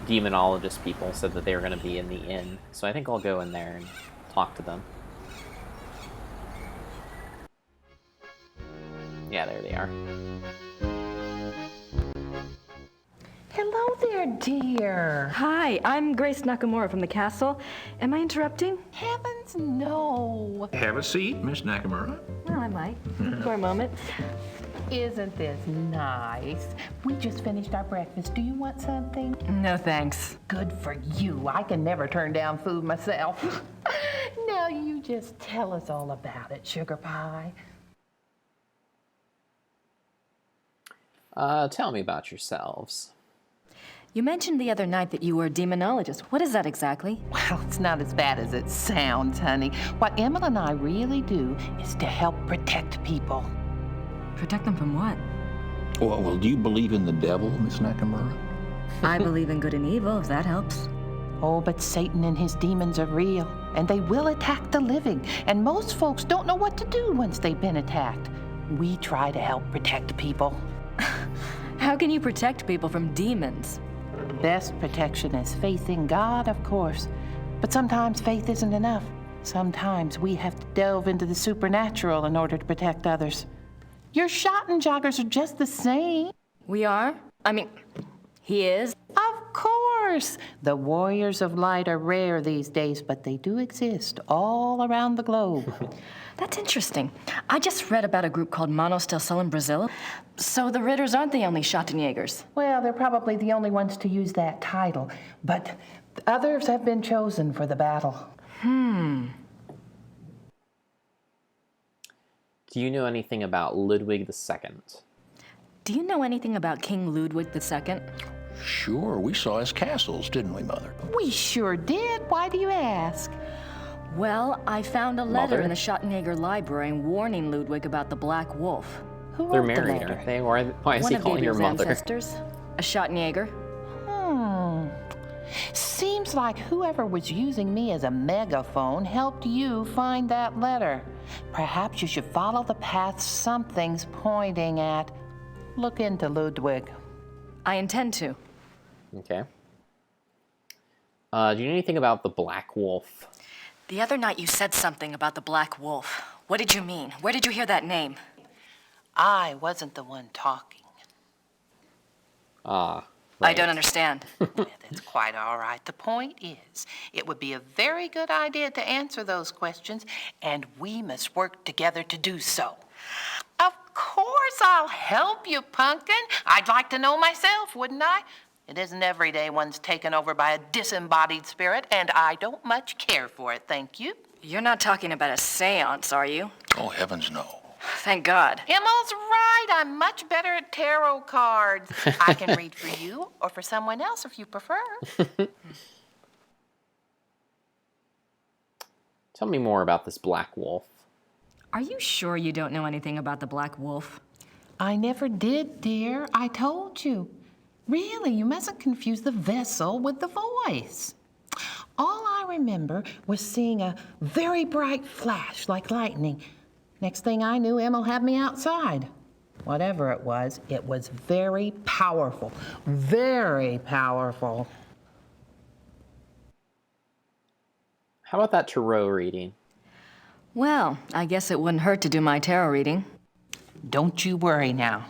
[SPEAKER 1] demonologist people, said that they were going to be in the inn. So I think I'll go in there and talk to them. Yeah, there they are.
[SPEAKER 15] Hello there, dear.
[SPEAKER 11] Hi, I'm Grace Nakamura from the castle. Am I interrupting?
[SPEAKER 15] Heavens, no.
[SPEAKER 16] Have a seat, Miss Nakamura.
[SPEAKER 11] Well, I might. For a moment.
[SPEAKER 15] Isn't this nice? We just finished our breakfast. Do you want something?
[SPEAKER 11] No, thanks.
[SPEAKER 15] Good for you. I can never turn down food myself. Now you just tell us all about it, Sugar Pie.
[SPEAKER 1] Tell me about yourselves.
[SPEAKER 11] You mentioned the other night that you were a demonologist. What is that exactly?
[SPEAKER 15] Well, it's not as bad as it sounds, honey. What Emma and I really do is to help protect people.
[SPEAKER 11] Protect them from what?
[SPEAKER 16] Well, do you believe in the devil, Miss Nakamura?
[SPEAKER 11] I believe in good and evil, if that helps.
[SPEAKER 15] Oh, but Satan and his demons are real, and they will attack the living. And most folks don't know what to do once they've been attacked. We try to help protect people.
[SPEAKER 11] How can you protect people from demons?
[SPEAKER 15] The best protection is faith in God, of course. But sometimes faith isn't enough. Sometimes we have to delve into the supernatural in order to protect others. Your Schottenjoggers are just the same.
[SPEAKER 11] We are? I mean, he is?
[SPEAKER 15] Of course. The warriors of light are rare these days, but they do exist all around the globe.
[SPEAKER 11] That's interesting. I just read about a group called Manos del Sol in Brazil. So the Ritters aren't the only Schottenjägers.
[SPEAKER 15] Well, they're probably the only ones to use that title, but others have been chosen for the battle.
[SPEAKER 1] Do you know anything about Ludwig II?
[SPEAKER 11] Do you know anything about King Ludwig II?
[SPEAKER 16] Sure, we saw his castles, didn't we, Mother?
[SPEAKER 15] We sure did. Why do you ask?
[SPEAKER 11] Well, I found a letter in the Schottenjäger library warning Ludwig about the Black Wolf.
[SPEAKER 15] Who
[SPEAKER 1] They're
[SPEAKER 15] wrote the
[SPEAKER 1] married,
[SPEAKER 15] letter?
[SPEAKER 1] aren't they? Why is he calling your
[SPEAKER 11] One of
[SPEAKER 1] mother?
[SPEAKER 11] Gabriel's ancestors. A Schottenjäger.
[SPEAKER 15] Seems like whoever was using me as a megaphone helped you find that letter. Perhaps you should follow the path something's pointing at. Look into Ludwig.
[SPEAKER 11] I intend to.
[SPEAKER 1] Okay. Do you know anything about the Black Wolf?
[SPEAKER 11] The other night you said something about the Black Wolf. What did you mean? Where did you hear that name?
[SPEAKER 15] I wasn't the one talking.
[SPEAKER 1] Right.
[SPEAKER 11] I don't understand.
[SPEAKER 15] That's quite all right. The point is, it would be a very good idea to answer those questions, and we must work together to do so. Of course I'll help you, Pumpkin. I'd like to know myself, wouldn't I? It isn't every day one's taken over by a disembodied spirit, and I don't much care for it, thank you.
[SPEAKER 11] You're not talking about a seance, are you?
[SPEAKER 16] Oh, heavens, no.
[SPEAKER 11] Thank God.
[SPEAKER 15] Emma's right. I'm much better at tarot cards. I can read for you or for someone else if you prefer.
[SPEAKER 1] Tell me more about this Black Wolf.
[SPEAKER 11] Are you sure you don't know anything about the Black Wolf?
[SPEAKER 15] I never did, dear. I told you. Really, you mustn't confuse the vessel with the voice. All I remember was seeing a very bright flash like lightning. Next thing I knew, Emma had me outside. Whatever it was very powerful. Very powerful.
[SPEAKER 1] How about that tarot reading?
[SPEAKER 11] Well, I guess it wouldn't hurt to do my tarot reading.
[SPEAKER 15] Don't you worry now.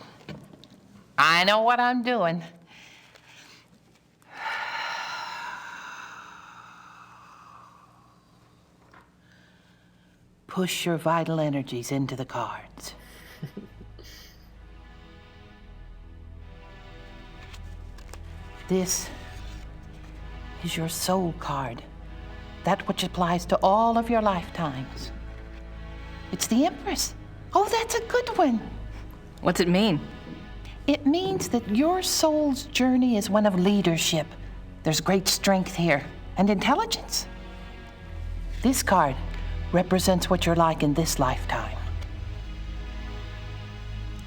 [SPEAKER 15] I know what I'm doing. Push your vital energies into the cards. This is your soul card, that which applies to all of your lifetimes. It's the Empress. Oh, that's a good one.
[SPEAKER 11] What's it mean?
[SPEAKER 15] It means that your soul's journey is one of leadership. There's great strength here and intelligence. This card represents what you're like in this lifetime.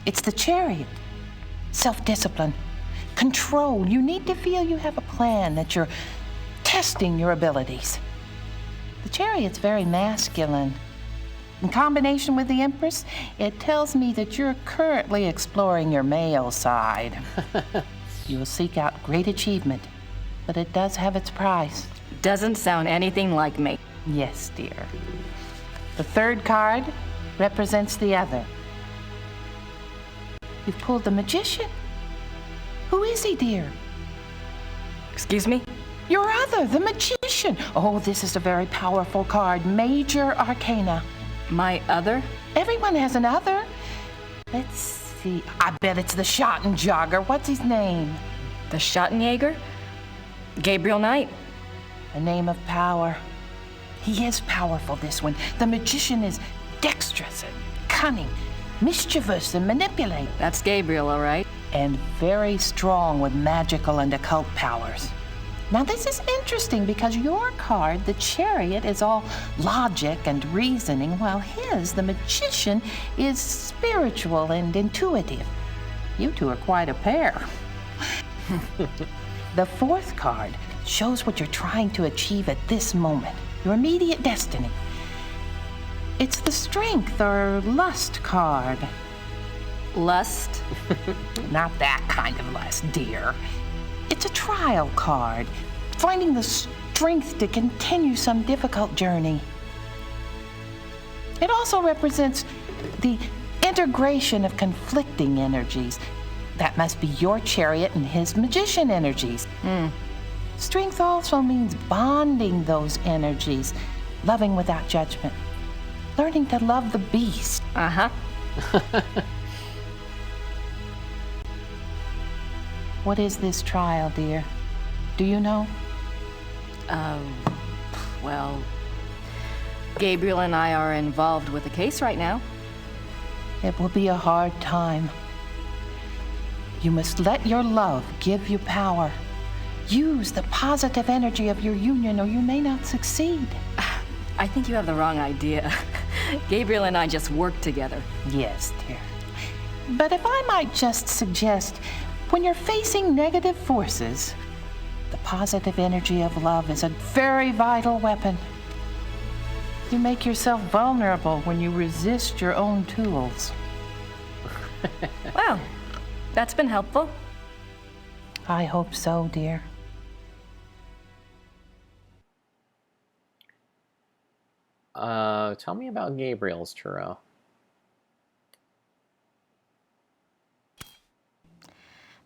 [SPEAKER 15] It's the Chariot. Self-discipline, control. You need to feel you have a plan, that you're testing your abilities. The Chariot's very masculine. In combination with the Empress, it tells me that you're currently exploring your male side. You will seek out great achievement, but it does have its price.
[SPEAKER 11] Doesn't sound anything like me.
[SPEAKER 15] Yes, dear. The third card represents the other. You've pulled the Magician. Who is he, dear?
[SPEAKER 11] Excuse me?
[SPEAKER 15] Your other, the Magician. Oh, this is a very powerful card. Major Arcana.
[SPEAKER 11] My other?
[SPEAKER 15] Everyone has an other. Let's see. I bet it's the Schottenjäger. What's his name?
[SPEAKER 11] The Schottenjäger? Gabriel Knight.
[SPEAKER 15] A name of power. He is powerful, this one. The Magician is dexterous and cunning, mischievous and manipulating.
[SPEAKER 11] That's Gabriel, all right.
[SPEAKER 15] And very strong with magical and occult powers. Now, this is interesting because your card, the Chariot, is all logic and reasoning, while his, the Magician, is spiritual and intuitive. You two are quite a pair. The fourth card shows what you're trying to achieve at this moment, your immediate destiny. It's the Strength or Lust card.
[SPEAKER 11] Lust?
[SPEAKER 15] Not that kind of lust, dear. It's a trial card, finding the strength to continue some difficult journey. It also represents the integration of conflicting energies. That must be your Chariot and his Magician energies. Strength also means bonding those energies, loving without judgment, learning to love the beast.
[SPEAKER 11] Uh-huh.
[SPEAKER 15] What is this trial, dear? Do you know?
[SPEAKER 11] Well, Gabriel and I are involved with a case right now.
[SPEAKER 15] It will be a hard time. You must let your love give you power. Use the positive energy of your union or you may not succeed.
[SPEAKER 11] I think you have the wrong idea. Gabriel and I just work together.
[SPEAKER 15] Yes, dear. But if I might just suggest, when you're facing negative forces, the positive energy of love is a very vital weapon. You make yourself vulnerable when you resist your own tools.
[SPEAKER 11] Well, that's been helpful.
[SPEAKER 15] I hope so, dear.
[SPEAKER 1] Tell me about Gabriel's tarot.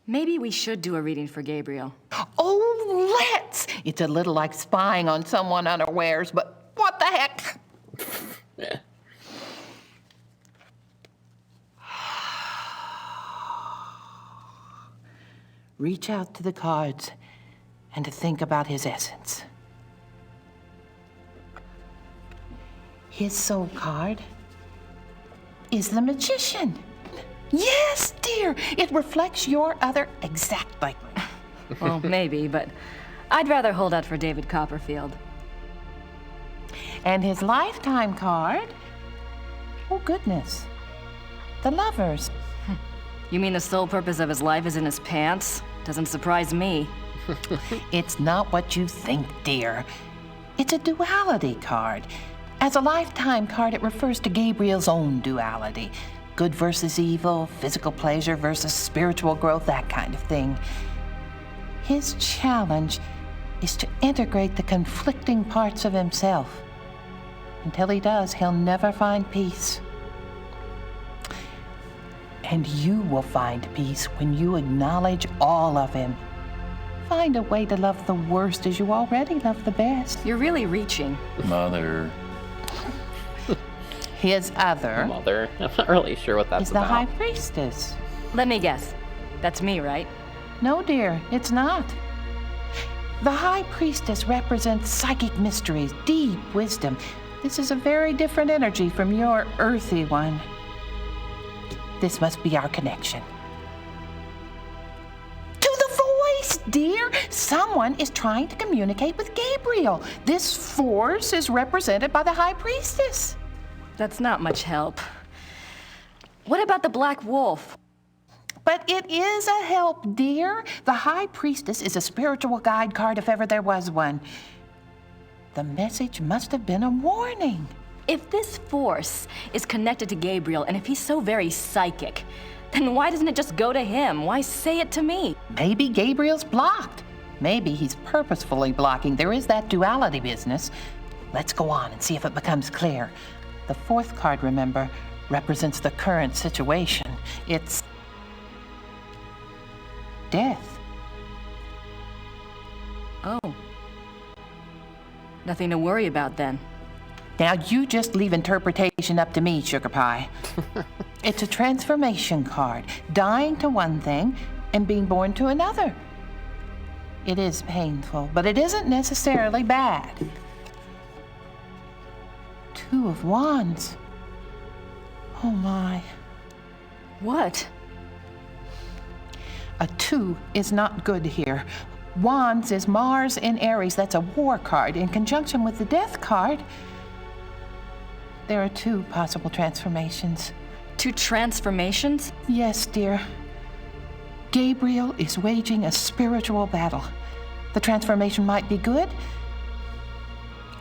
[SPEAKER 11] Maybe we should do a reading for Gabriel.
[SPEAKER 15] Oh, let's! It's a little like spying on someone unawares, but what the heck? Reach out to the cards and to think about his essence. His soul card is the Magician. Yes, dear, it reflects your other exactly.
[SPEAKER 11] Well, maybe, but I'd rather hold out for David Copperfield.
[SPEAKER 15] And his lifetime card? Oh, goodness. The Lovers.
[SPEAKER 11] You mean the sole purpose of his life is in his pants? Doesn't surprise me.
[SPEAKER 15] It's not what you think, dear. It's a duality card. As a lifetime card, it refers to Gabriel's own duality. Good versus evil, physical pleasure versus spiritual growth, that kind of thing. His challenge is to integrate the conflicting parts of himself. Until he does, he'll never find peace. And you will find peace when you acknowledge all of him. Find a way to love the worst as you already love the best.
[SPEAKER 14] You're really reaching.
[SPEAKER 16] Mother.
[SPEAKER 15] His other
[SPEAKER 1] Mother. I'm not really sure what that's
[SPEAKER 15] is the
[SPEAKER 1] about.
[SPEAKER 15] High Priestess.
[SPEAKER 14] Let me guess. That's me, right?
[SPEAKER 15] No, dear, it's not. The High Priestess represents psychic mysteries, deep wisdom. This is a very different energy from your earthy one. This must be our connection. To the voice, dear! Someone is trying to communicate with Gabriel. This force is represented by the High Priestess.
[SPEAKER 14] That's not much help. What about the Black Wolf?
[SPEAKER 15] But it is a help, dear. The High Priestess is a spiritual guide card if ever there was one. The message must have been a warning.
[SPEAKER 14] If this force is connected to Gabriel, and if he's so very psychic, then why doesn't it just go to him? Why say it to me?
[SPEAKER 15] Maybe Gabriel's blocked. Maybe he's purposefully blocking. There is that duality business. Let's go on and see if it becomes clear. The fourth card, remember, represents the current situation. It's death.
[SPEAKER 14] Oh. Nothing to worry about then.
[SPEAKER 15] Now you just leave interpretation up to me, Sugar Pie. It's a transformation card, dying to one thing and being born to another. It is painful, but it isn't necessarily bad. Two of Wands. Oh my.
[SPEAKER 14] What?
[SPEAKER 15] A 2 is not good here. Wands is Mars in Aries. That's a war card. In conjunction with the Death card, there are 2 possible transformations.
[SPEAKER 14] 2 transformations?
[SPEAKER 15] Yes, dear. Gabriel is waging a spiritual battle. The transformation might be good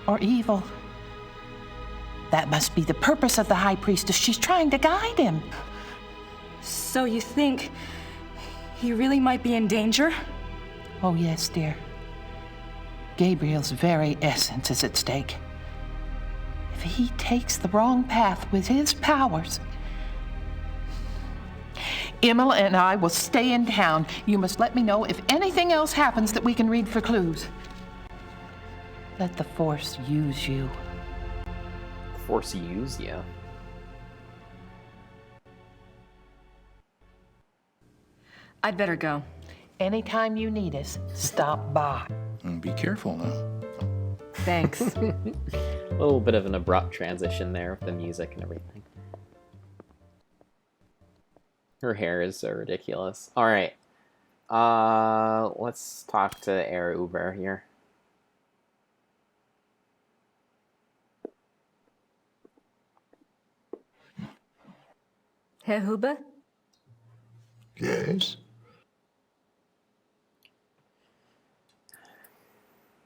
[SPEAKER 15] or evil. That must be the purpose of the High Priestess. She's trying to guide him.
[SPEAKER 14] So you think he really might be in danger?
[SPEAKER 15] Oh, yes, dear. Gabriel's very essence is at stake. If he takes the wrong path with his powers, Imola and I will stay in town. You must let me know if anything else happens that we can read for clues. Let the Force use you.
[SPEAKER 1] Force use you?
[SPEAKER 14] I'd better go.
[SPEAKER 15] Anytime you need us, stop by.
[SPEAKER 16] And be careful now.
[SPEAKER 14] Thanks.
[SPEAKER 1] A little bit of an abrupt transition there with the music and everything. Her hair is so ridiculous. Alright. Let's talk to Herr Uber here.
[SPEAKER 14] Herr Huber?
[SPEAKER 3] Yes?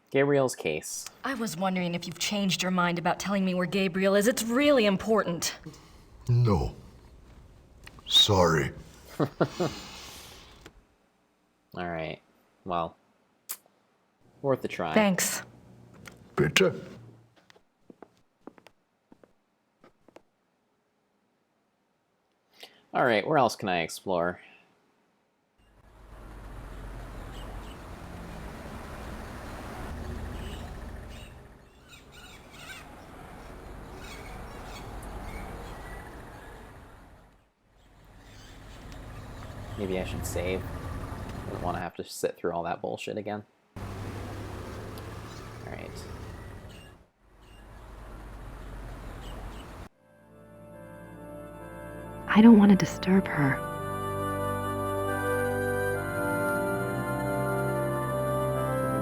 [SPEAKER 1] Gabriel's case.
[SPEAKER 14] I was wondering if you've changed your mind about telling me where Gabriel is. It's really important.
[SPEAKER 3] No. Sorry.
[SPEAKER 1] Alright. Well. Worth a try.
[SPEAKER 14] Thanks.
[SPEAKER 3] Bitte.
[SPEAKER 1] Alright, where else can I explore? Maybe I should save. I don't want to have to sit through all that bullshit again. Alright.
[SPEAKER 11] I don't want to disturb her.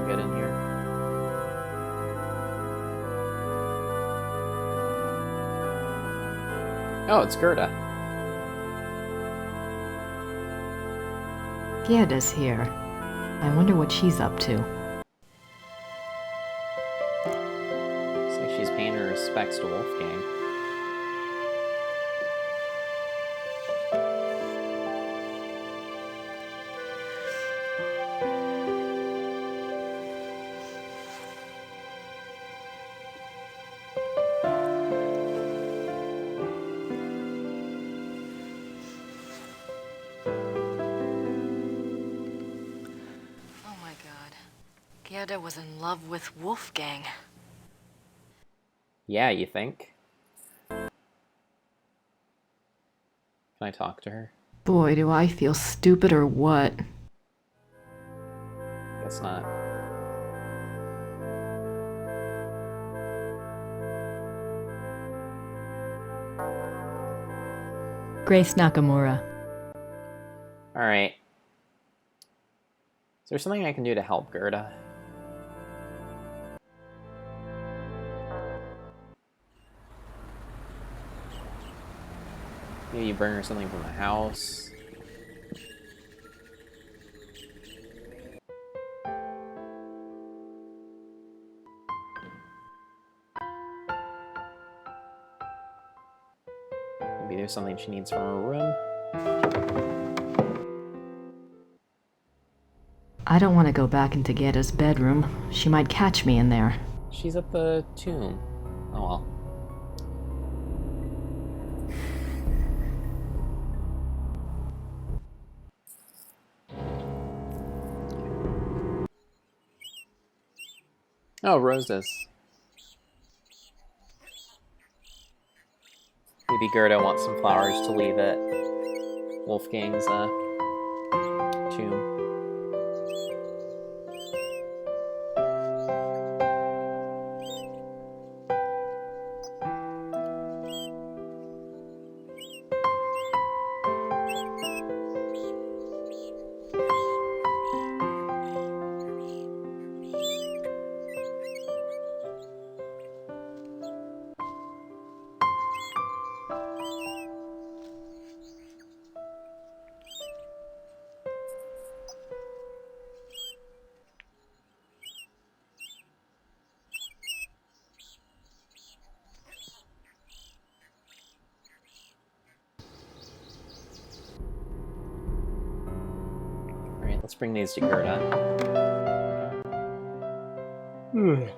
[SPEAKER 1] Get in here. Oh, it's Gerda.
[SPEAKER 11] Gerda's here. I wonder what she's up to.
[SPEAKER 1] Looks like she's paying her respects to Wolfgang.
[SPEAKER 14] Gerda was in love with Wolfgang.
[SPEAKER 1] Yeah, you think? Can I talk to her?
[SPEAKER 11] Boy, do I feel stupid or what.
[SPEAKER 1] Guess not.
[SPEAKER 11] Grace Nakamura.
[SPEAKER 1] Alright. Is there something I can do to help Gerda? Maybe bring her something from the house. Maybe there's something she needs from her room.
[SPEAKER 11] I don't want to go back into Gerda's bedroom. She might catch me in there.
[SPEAKER 1] She's at the tomb. Oh well. Oh, roses. Maybe Gerda wants some flowers to leave at Wolfgang's tomb. Alright, let's bring these to Gerda. Okay.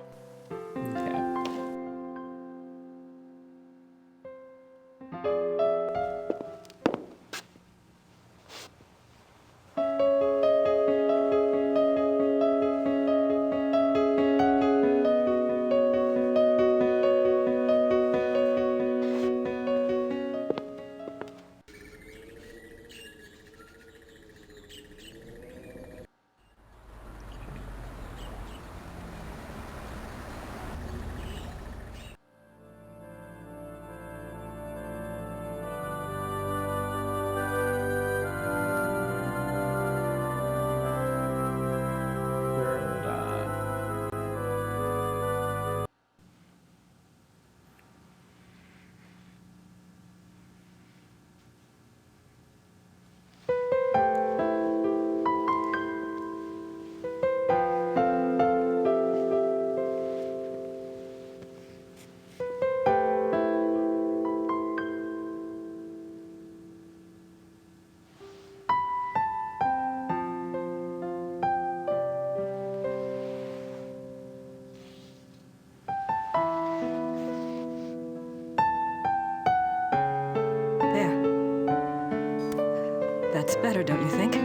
[SPEAKER 14] That's better, don't you think?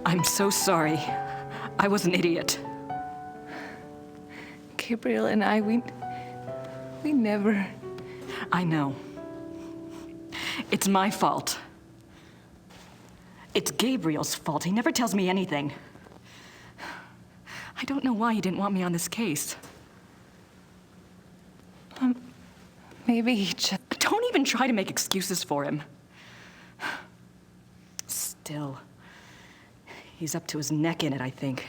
[SPEAKER 14] I'm so sorry. I was an idiot.
[SPEAKER 17] Gabriel and I, we never...
[SPEAKER 14] I know. It's my fault. It's Gabriel's fault. He never tells me anything. I don't know why he didn't want me on this case.
[SPEAKER 17] Maybe he just...
[SPEAKER 14] Don't even try to make excuses for him. Still, he's up to his neck in it, I think.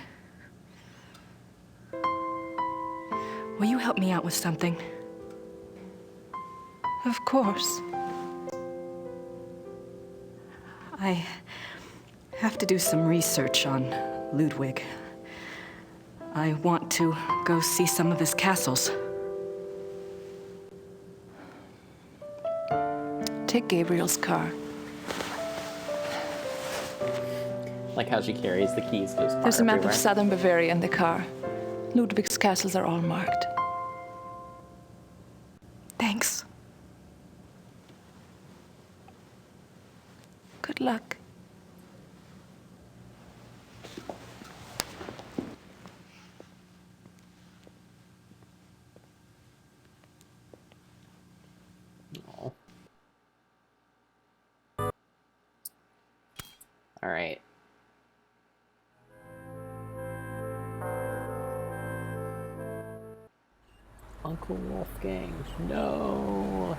[SPEAKER 14] Will you help me out with something?
[SPEAKER 17] Of course.
[SPEAKER 14] I have to do some research on Ludwig. I want to go see some of his castles.
[SPEAKER 17] Take Gabriel's car.
[SPEAKER 1] Like how she carries the keys to his car
[SPEAKER 17] There's a map
[SPEAKER 1] everywhere.
[SPEAKER 17] of southern Bavaria in the car. Ludwig's castles are all marked.
[SPEAKER 14] Thanks.
[SPEAKER 17] Good luck.
[SPEAKER 1] Aw. All right. Uncle Wolfgang, no.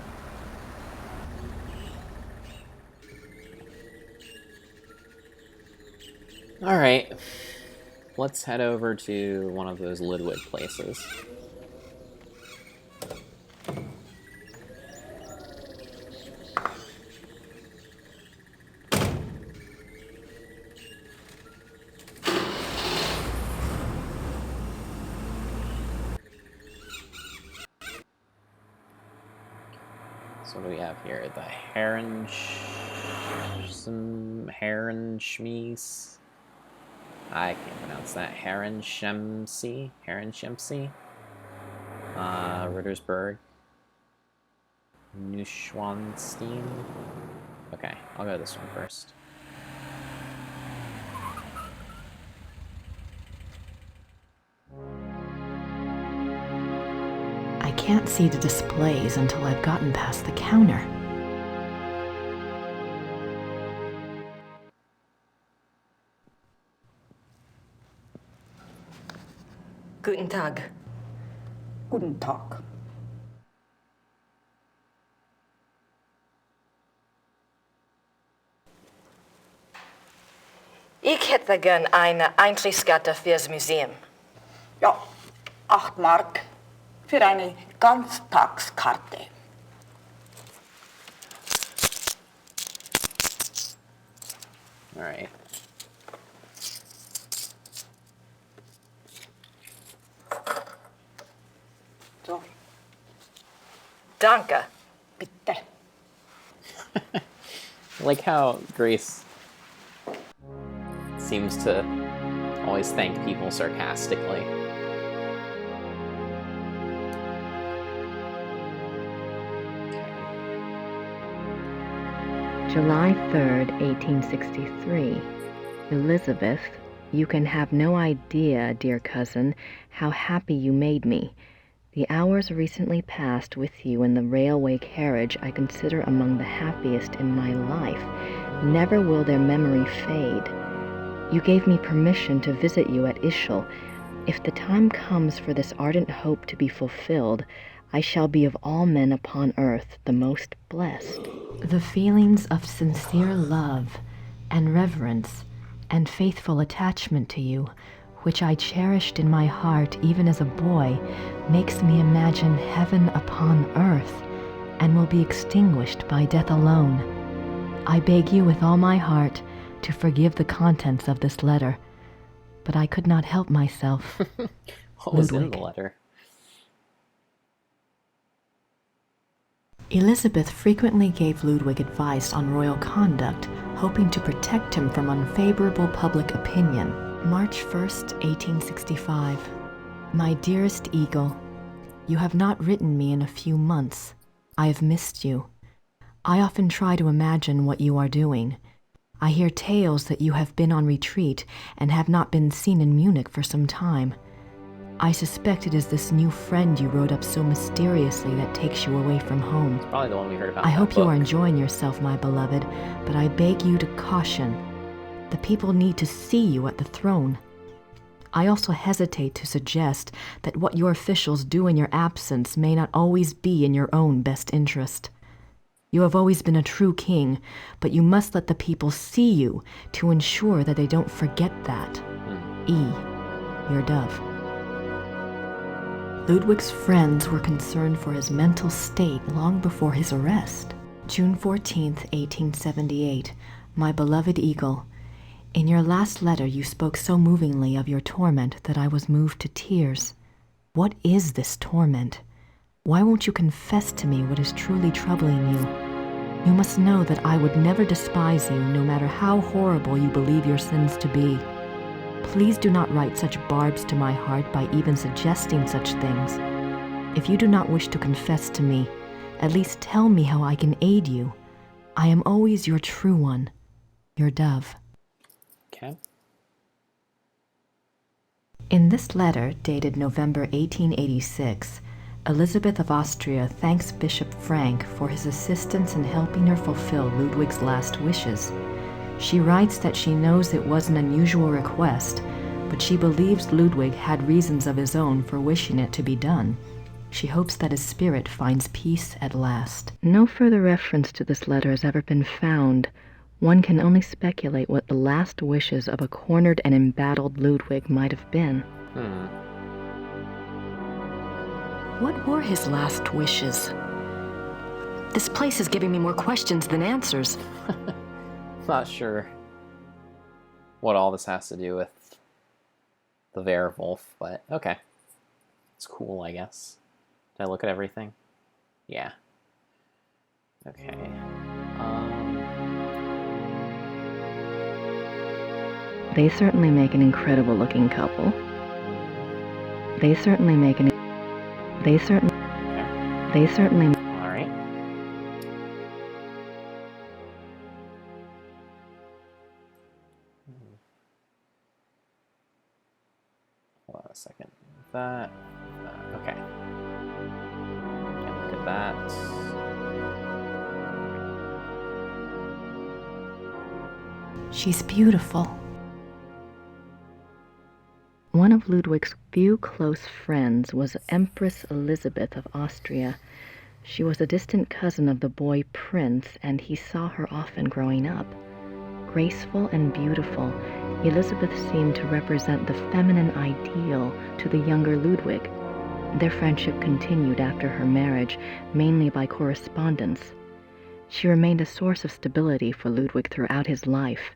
[SPEAKER 1] All right. Let's head over to one of those Ludwig places. So what do we have here? The Herrenschmies. I can't pronounce that. Herrenschemsi? Rittersburg. Neuschwanstein. Okay, I'll go this one first.
[SPEAKER 11] I can't see the displays until I've gotten past the counter.
[SPEAKER 14] Guten Tag.
[SPEAKER 13] Guten Tag.
[SPEAKER 14] Ich hätte gern eine Eintrittskarte fürs Museum.
[SPEAKER 13] Ja, 8 Mark für eine Ganztagskarte.
[SPEAKER 1] All right.
[SPEAKER 13] So.
[SPEAKER 14] Danke.
[SPEAKER 13] Bitte.
[SPEAKER 1] I like how Grace seems to always thank people sarcastically.
[SPEAKER 11] July 3rd, 1863. Elizabeth, you can have no idea, dear cousin, how happy you made me. The hours recently passed with you in the railway carriage I consider among the happiest in my life. Never will their memory fade. You gave me permission to visit you at Ischl. If the time comes for this ardent hope to be fulfilled, I shall be of all men upon earth the most blessed. The feelings of sincere love and reverence and faithful attachment to you, which I cherished in my heart even as a boy, makes me imagine heaven upon earth and will be extinguished by death alone. I beg you with all my heart to forgive the contents of this letter, but I could not help myself.
[SPEAKER 1] What was in
[SPEAKER 11] Ludwig.
[SPEAKER 1] the letter?
[SPEAKER 11] Elizabeth frequently gave Ludwig advice on royal conduct, hoping to protect him from unfavorable public opinion. March 1st, 1865. My dearest Eagle, you have not written me in a few months. I have missed you. I often try to imagine what you are doing. I hear tales that you have been on retreat and have not been seen in Munich for some time. I suspect it is this new friend you wrote up so mysteriously that takes you away from home.
[SPEAKER 1] It's probably the one we heard about.
[SPEAKER 11] I
[SPEAKER 1] in that
[SPEAKER 11] hope you
[SPEAKER 1] book.
[SPEAKER 11] are enjoying yourself, my beloved, but I beg you to caution. The people need to see you at the throne. I also hesitate to suggest that what your officials do in your absence may not always be in your own best interest. You have always been a true king, but you must let the people see you to ensure that they don't forget that. E. Your dove. Ludwig's friends were concerned for his mental state long before his arrest. June 14th, 1878. My beloved Eagle, in your last letter you spoke so movingly of your torment that I was moved to tears. What is this torment? Why won't you confess to me what is truly troubling you? You must know that I would never despise you, no matter how horrible you believe your sins to be. Please do not write such barbs to my heart by even suggesting such things. If you do not wish to confess to me, at least tell me how I can aid you. I am always your true one, your dove.
[SPEAKER 1] Okay.
[SPEAKER 11] In this letter, dated November 1886, Elizabeth of Austria thanks Bishop Frank for his assistance in helping her fulfill Ludwig's last wishes. She writes that she knows it was an unusual request, but she believes Ludwig had reasons of his own for wishing it to be done. She hopes that his spirit finds peace at last. No further reference to this letter has ever been found. One can only speculate what the last wishes of a cornered and embattled Ludwig might have been.
[SPEAKER 14] What were his last wishes? This place is giving me more questions than answers.
[SPEAKER 1] Not sure what all this has to do with the werewolf, but okay. It's cool, I guess. Did I look at everything? Yeah. Okay.
[SPEAKER 11] They certainly make an incredible looking couple. They certainly make an... They certainly...
[SPEAKER 1] All right. Hold on a second. That. Okay. Can't look at that.
[SPEAKER 11] She's beautiful. One of Ludwig's few close friends was Empress Elizabeth of Austria. She was a distant cousin of the boy Prince, and he saw her often growing up. Graceful and beautiful, Elizabeth seemed to represent the feminine ideal to the younger Ludwig. Their friendship continued after her marriage, mainly by correspondence. She remained a source of stability for Ludwig throughout his life.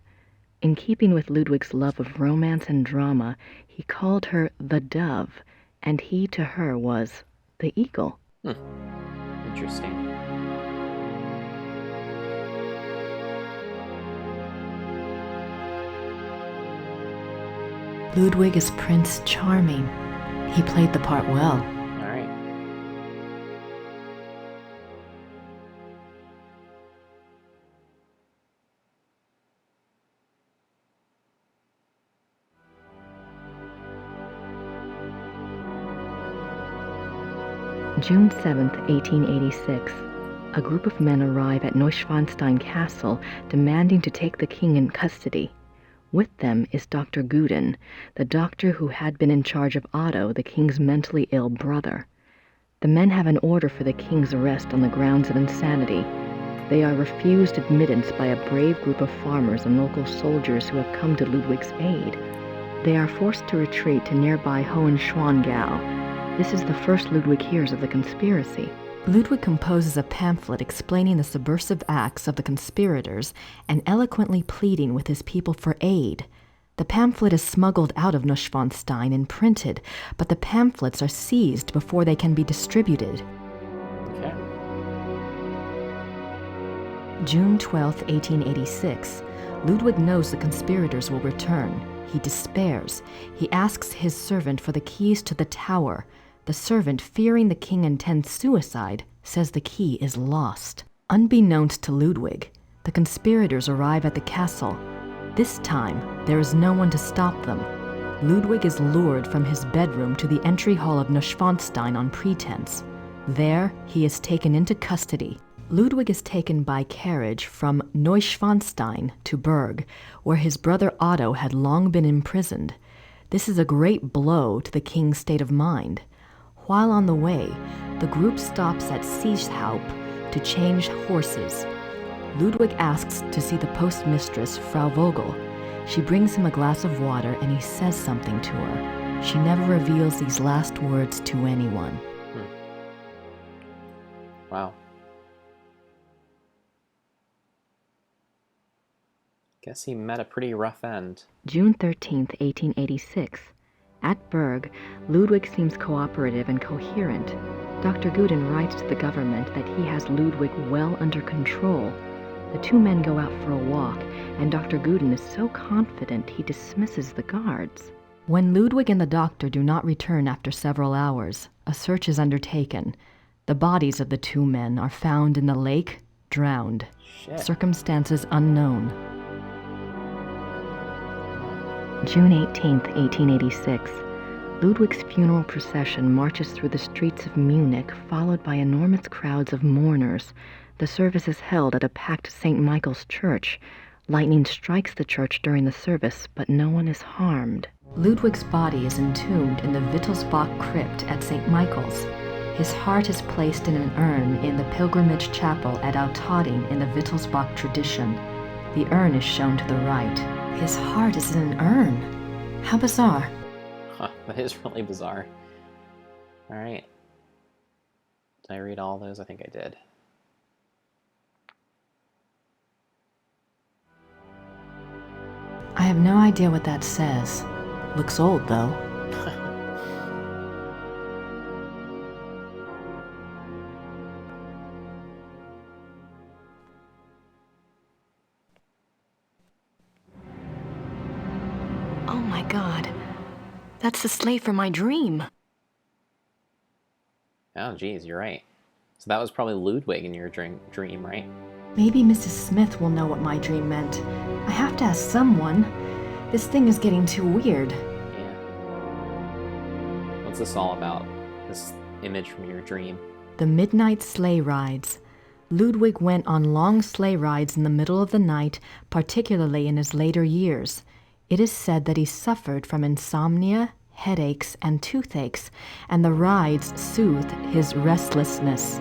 [SPEAKER 11] In keeping with Ludwig's love of romance and drama, he called her the dove, and he to her was the eagle.
[SPEAKER 1] Interesting.
[SPEAKER 11] Ludwig is Prince Charming. He played the part well.
[SPEAKER 1] All right.
[SPEAKER 11] June 7th, 1886. A group of men arrive at Neuschwanstein Castle demanding to take the king in custody. With them is Dr. Guden, the doctor who had been in charge of Otto, the king's mentally ill brother. The men have an order for the king's arrest on the grounds of insanity. They are refused admittance by a brave group of farmers and local soldiers who have come to Ludwig's aid. They are forced to retreat to nearby Hohenschwangau. This is the first Ludwig hears of the conspiracy. Ludwig composes a pamphlet explaining the subversive acts of the conspirators and eloquently pleading with his people for aid. The pamphlet is smuggled out of Neuschwanstein and printed, but the pamphlets are seized before they can be distributed.
[SPEAKER 1] Okay.
[SPEAKER 11] June 12, 1886. Ludwig knows the conspirators will return. He despairs. He asks his servant for the keys to the tower. The servant, fearing the king intends suicide, says the key is lost. Unbeknownst to Ludwig, the conspirators arrive at the castle. This time, there is no one to stop them. Ludwig is lured from his bedroom to the entry hall of Neuschwanstein on pretense. There, he is taken into custody. Ludwig is taken by carriage from Neuschwanstein to Berg, where his brother Otto had long been imprisoned. This is a great blow to the king's state of mind. While on the way, the group stops at Seeshaupt to change horses. Ludwig asks to see the postmistress, Frau Vogel. She brings him a glass of water and he says something to her. She never reveals these last words to anyone.
[SPEAKER 1] Wow. Guess he met a pretty rough end.
[SPEAKER 11] June 13th, 1886. At Berg, Ludwig seems cooperative and coherent. Dr. Guden writes to the government that he has Ludwig well under control. The two men go out for a walk, and Dr. Guden is so confident he dismisses the guards. When Ludwig and the doctor do not return after several hours, a search is undertaken. The bodies of the two men are found in the lake, drowned.
[SPEAKER 1] Shit.
[SPEAKER 11] Circumstances unknown. June 18th, 1886. Ludwig's funeral procession marches through the streets of Munich, followed by enormous crowds of mourners. The service is held at a packed St. Michael's church. Lightning strikes the church during the service, but no one is harmed. Ludwig's body is entombed in the Wittelsbach crypt at St. Michael's. His heart is placed in an urn in the pilgrimage chapel at Altading in the Wittelsbach tradition. The urn is shown to the right. His heart is in an urn. How bizarre.
[SPEAKER 1] Huh, that is really bizarre. Alright. Did I read all those? I think I did.
[SPEAKER 11] I have no idea what that says. Looks old, though. Oh my God. That's the slave from my dream.
[SPEAKER 1] Oh, geez, you're right. So that was probably Ludwig in your dream, right?
[SPEAKER 11] Maybe Mrs. Smith will know what my dream meant. I have to ask someone. This thing is getting too weird.
[SPEAKER 1] Yeah. What's this all about? This image from your dream?
[SPEAKER 11] The midnight sleigh rides. Ludwig went on long sleigh rides in the middle of the night, particularly in his later years. It is said that he suffered from insomnia, headaches, and toothaches, and the rides soothed his restlessness.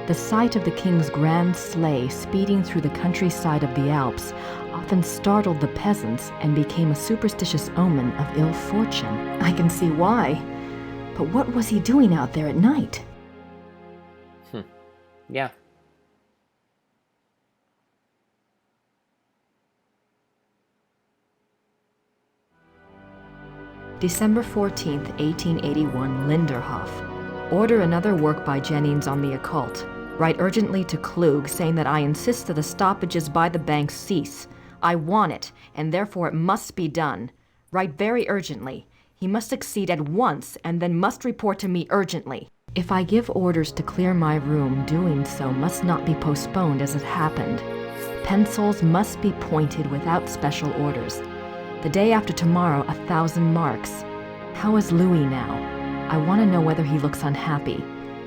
[SPEAKER 11] The sight of the king's grand sleigh speeding through the countryside of the Alps often startled the peasants and became a superstitious omen of ill fortune. I can see why. But what was he doing out there at night?
[SPEAKER 1] Yeah.
[SPEAKER 11] December 14th, 1881, Linderhof. Order another work by Jennings on the occult. Write urgently to Klug, saying that I insist that the stoppages by the bank cease. I want it, and therefore it must be done. Write very urgently. He must succeed at once, and then must report to me urgently. If I give orders to clear my room, doing so must not be postponed as it happened. Pencils must be pointed without special orders. The day after tomorrow, 1,000 marks. How is Louis now? I want to know whether he looks unhappy.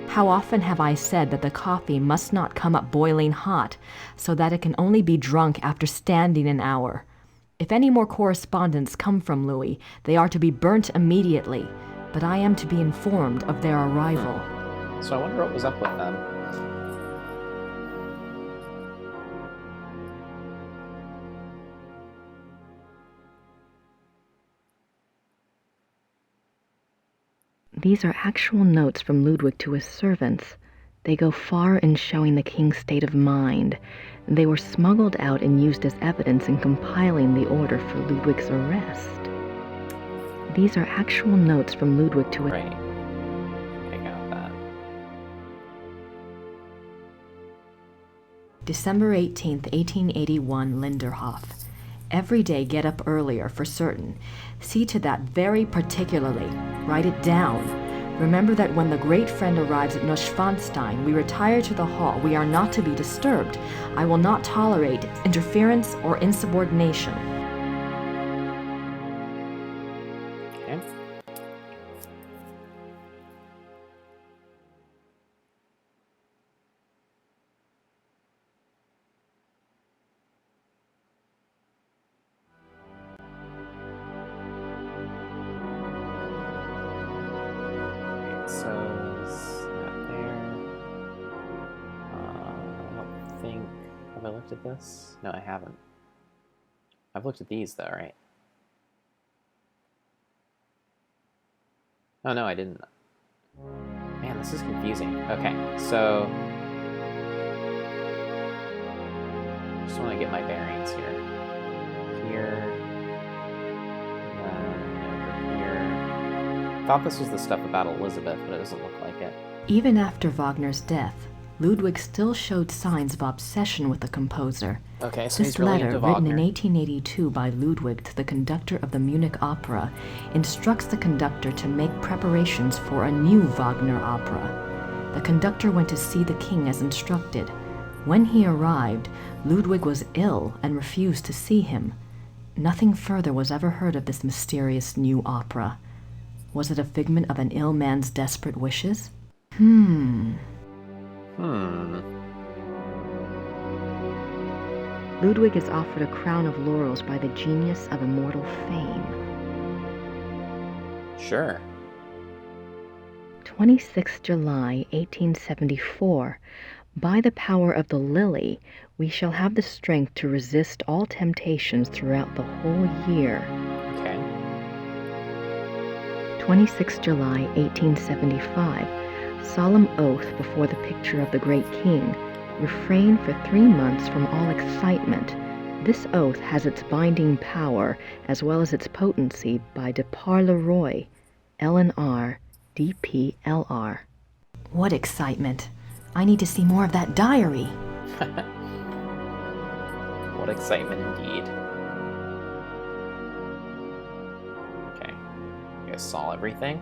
[SPEAKER 11] How often have I said that the coffee must not come up boiling hot, so that it can only be drunk after standing an hour? If any more correspondence come from Louis, they are to be burnt immediately, but I am to be informed of their arrival.
[SPEAKER 1] So I wonder what was up with them.
[SPEAKER 11] These are actual notes from Ludwig to his servants. They go far in showing the king's state of mind. They were smuggled out and used as evidence in compiling the order for Ludwig's arrest. These are actual notes from Ludwig to his...
[SPEAKER 1] Right. I got that.
[SPEAKER 11] December 18th, 1881, Linderhof. Every day get up earlier, for certain. See to that very particularly. Write it down. Remember that when the great friend arrives at Neuschwanstein, we retire to the hall. We are not to be disturbed. I will not tolerate interference or insubordination.
[SPEAKER 1] Okay. So is that there? I don't think. Have I looked at this? No, I haven't. I've looked at these though, right? Oh no, I didn't. Man, this is confusing. Okay, so I just want to get my bearings here. Here. Over here. I thought this was the stuff about Elizabeth, but it doesn't look like it.
[SPEAKER 11] Even after Wagner's death, Ludwig still showed signs of obsession with the composer.
[SPEAKER 1] Okay, so
[SPEAKER 11] This
[SPEAKER 1] he's really
[SPEAKER 11] letter,
[SPEAKER 1] into
[SPEAKER 11] written
[SPEAKER 1] Wagner.
[SPEAKER 11] in 1882 by Ludwig to the conductor of the Munich Opera, instructs the conductor to make preparations for a new Wagner opera. The conductor went to see the king as instructed. When he arrived, Ludwig was ill and refused to see him. Nothing further was ever heard of this mysterious new opera. Was it a figment of an ill man's desperate wishes? Ludwig is offered a crown of laurels by the genius of immortal fame.
[SPEAKER 1] Sure.
[SPEAKER 11] 26 July 1874. By the power of the lily, we shall have the strength to resist all temptations throughout the whole year.
[SPEAKER 1] Okay.
[SPEAKER 11] 26 July 1875. Solemn oath before the picture of the great king. Refrain for 3 months from all excitement. This oath has its binding power as well as its potency by de par le Roy, LNR, DPLR. What excitement! I need to see more of that diary.
[SPEAKER 1] What excitement indeed. Okay. You guys saw everything?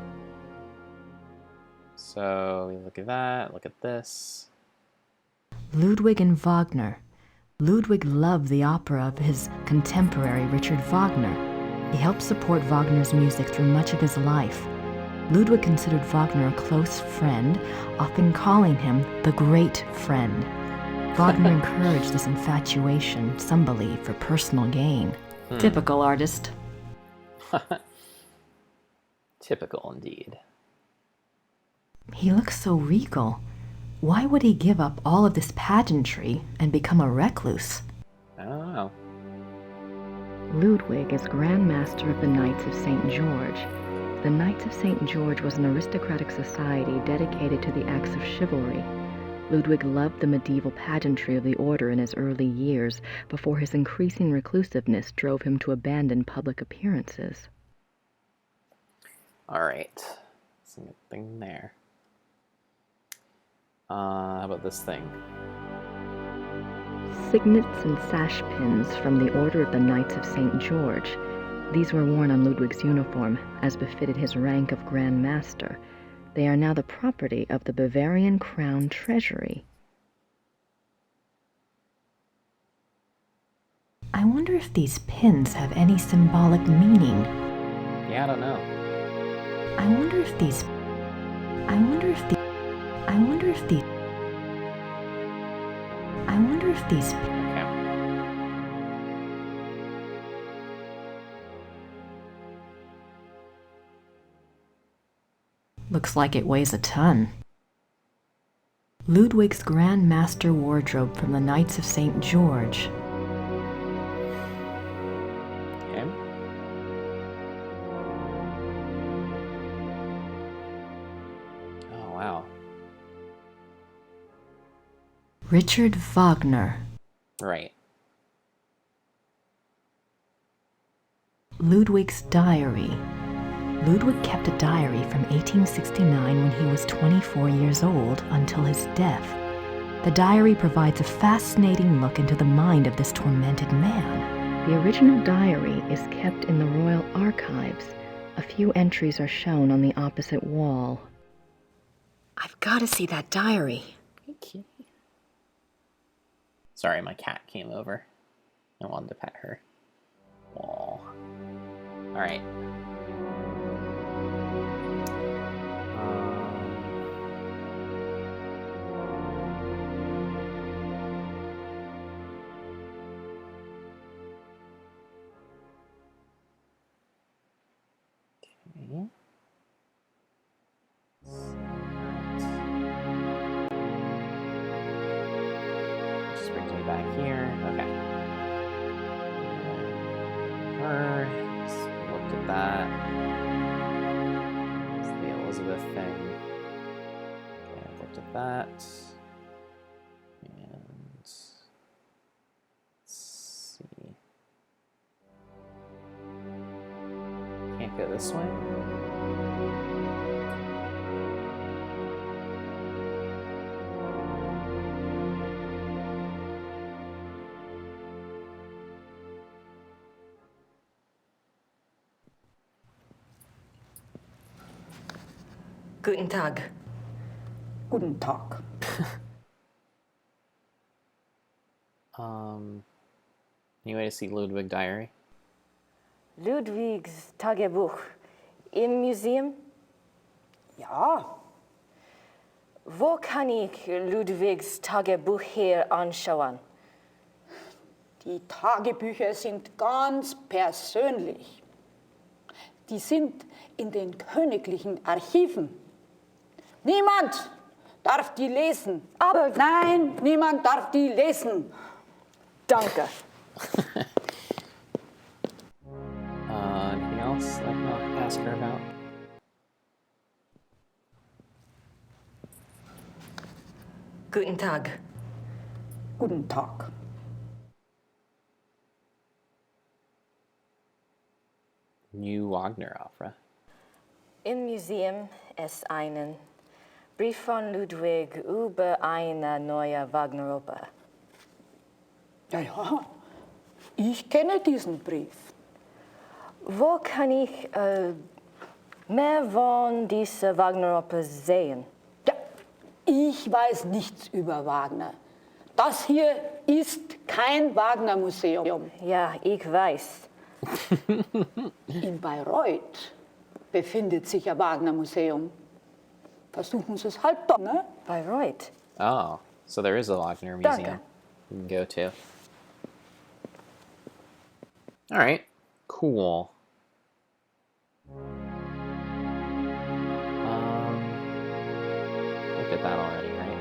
[SPEAKER 1] So, we look at that, look at this.
[SPEAKER 11] Ludwig and Wagner. Ludwig loved the opera of his contemporary Richard Wagner. He helped support Wagner's music through much of his life. Ludwig considered Wagner a close friend, often calling him the great friend. Wagner encouraged this infatuation, some believe, for personal gain. Typical artist.
[SPEAKER 1] Typical indeed.
[SPEAKER 11] He looks so regal. Why would he give up all of this pageantry and become a recluse?
[SPEAKER 1] I don't know.
[SPEAKER 11] Ludwig is Grand Master of the Knights of St. George. The Knights of St. George was an aristocratic society dedicated to the acts of chivalry. Ludwig loved the medieval pageantry of the order in his early years, before his increasing reclusiveness drove him to abandon public appearances.
[SPEAKER 1] Alright. Something there. How about this thing?
[SPEAKER 11] Signets and sash pins from the Order of the Knights of St. George. These were worn on Ludwig's uniform, as befitted his rank of Grand Master. They are now the property of the Bavarian Crown Treasury. I wonder if these pins have any symbolic meaning.
[SPEAKER 1] Yeah, I don't know.
[SPEAKER 11] I wonder if these... Looks like it weighs a ton. Ludwig's Grand Master wardrobe from the Knights of St. George.
[SPEAKER 1] Okay. Oh, wow.
[SPEAKER 11] Richard Wagner.
[SPEAKER 1] Right.
[SPEAKER 11] Ludwig's diary. Ludwig kept a diary from 1869 when he was 24 years old until his death. The diary provides a fascinating look into the mind of this tormented man. The original diary is kept in the Royal Archives. A few entries are shown on the opposite wall. I've got to see that diary.
[SPEAKER 1] Okay. Sorry, my cat came over. I wanted to pet her. Aw. Alright. Okay. Just brings me back here. Okay. Her. Looked at that. It's the Elizabeth thing. Okay, I've looked at that. And let's see. Can't go this way.
[SPEAKER 14] Guten Tag.
[SPEAKER 13] Guten Tag.
[SPEAKER 1] Any way to see Ludwig diary?
[SPEAKER 18] Ludwigs Tagebuch im Museum?
[SPEAKER 13] Ja.
[SPEAKER 18] Wo kann ich Ludwigs Tagebuch hier anschauen?
[SPEAKER 13] Die Tagebücher sind ganz persönlich. Die sind in den königlichen Archiven. Niemand darf die lesen.
[SPEAKER 18] Aber
[SPEAKER 13] nein, niemand darf die lesen.
[SPEAKER 18] Danke.
[SPEAKER 1] Anything else I can ask her about?
[SPEAKER 18] Guten Tag.
[SPEAKER 13] Guten Tag.
[SPEAKER 1] New Wagner opera.
[SPEAKER 18] Im Museum ist einen Brief von Ludwig über eine neue Wagner-Oper.
[SPEAKER 13] Ja, ich kenne diesen Brief.
[SPEAKER 18] Wo kann ich mehr von dieser Wagner-Oper sehen?
[SPEAKER 13] Ja, ich weiß nichts über Wagner. Das hier ist kein Wagner-Museum.
[SPEAKER 18] Ja, ich weiß.
[SPEAKER 13] In Bayreuth befindet sich ein Wagner-Museum. Versuchen Sie es halt doch, ne?
[SPEAKER 18] Bayreuth.
[SPEAKER 1] Oh, so there is a Wagner museum
[SPEAKER 18] Danke.
[SPEAKER 1] you can go to. All right, cool. I did that already, right?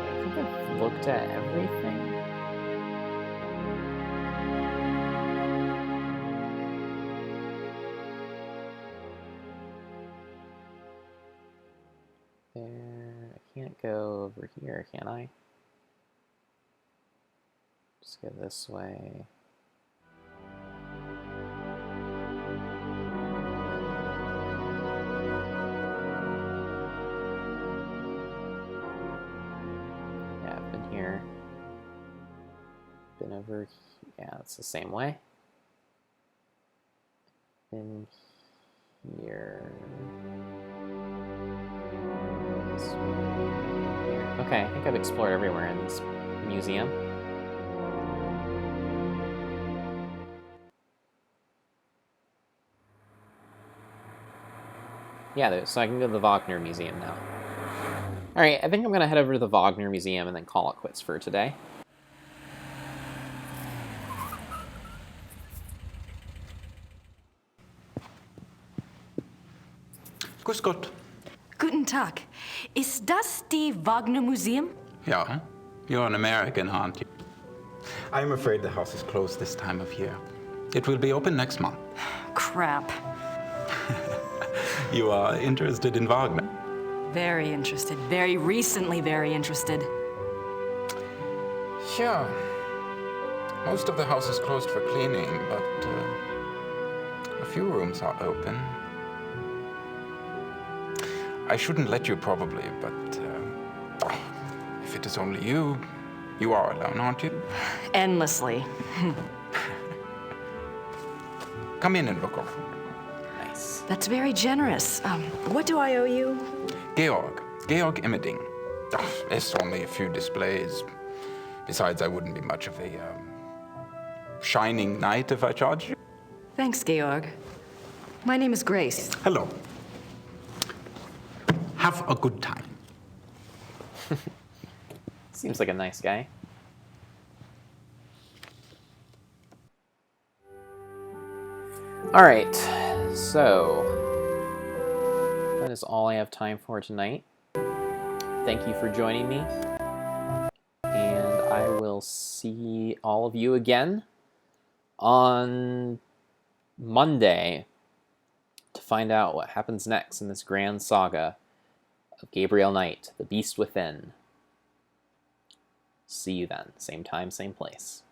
[SPEAKER 1] I think I've looked at everything. There, I can't go over here, can I? Just go this way. Yeah, I've been here. Been over here. Yeah, it's the same way. Been here. This way, here. Okay, I think I've explored everywhere in this museum. Yeah, so I can go to the Wagner Museum now. Alright, I think I'm going to head over to the Wagner Museum and then call it quits for today.
[SPEAKER 4] Grüß Gott.
[SPEAKER 14] Guten Tag. Ist das die Wagner Museum?
[SPEAKER 4] Yeah, you're an American, aren't you? I'm afraid the house is closed this time of year. It will be open next month.
[SPEAKER 14] Crap.
[SPEAKER 4] You are interested in Wagner?
[SPEAKER 14] Very interested. Very recently very interested.
[SPEAKER 4] Yeah. Most of the house is closed for cleaning, but a few rooms are open. I shouldn't let you probably, but if it is only you, you are alone, aren't you?
[SPEAKER 14] Endlessly.
[SPEAKER 4] Come in and look over.
[SPEAKER 1] Nice.
[SPEAKER 14] That's very generous. What do I owe you?
[SPEAKER 4] Georg Immerding. It's only a few displays. Besides, I wouldn't be much of a shining knight if I charged you.
[SPEAKER 14] Thanks, Georg. My name is Grace.
[SPEAKER 4] Hello. Have a good time.
[SPEAKER 1] Seems like a nice guy. Alright, so that is all I have time for tonight. Thank you for joining me, and I will see all of you again on Monday to find out what happens next in this grand saga of Gabriel Knight, The Beast Within. See you then. Same time, same place.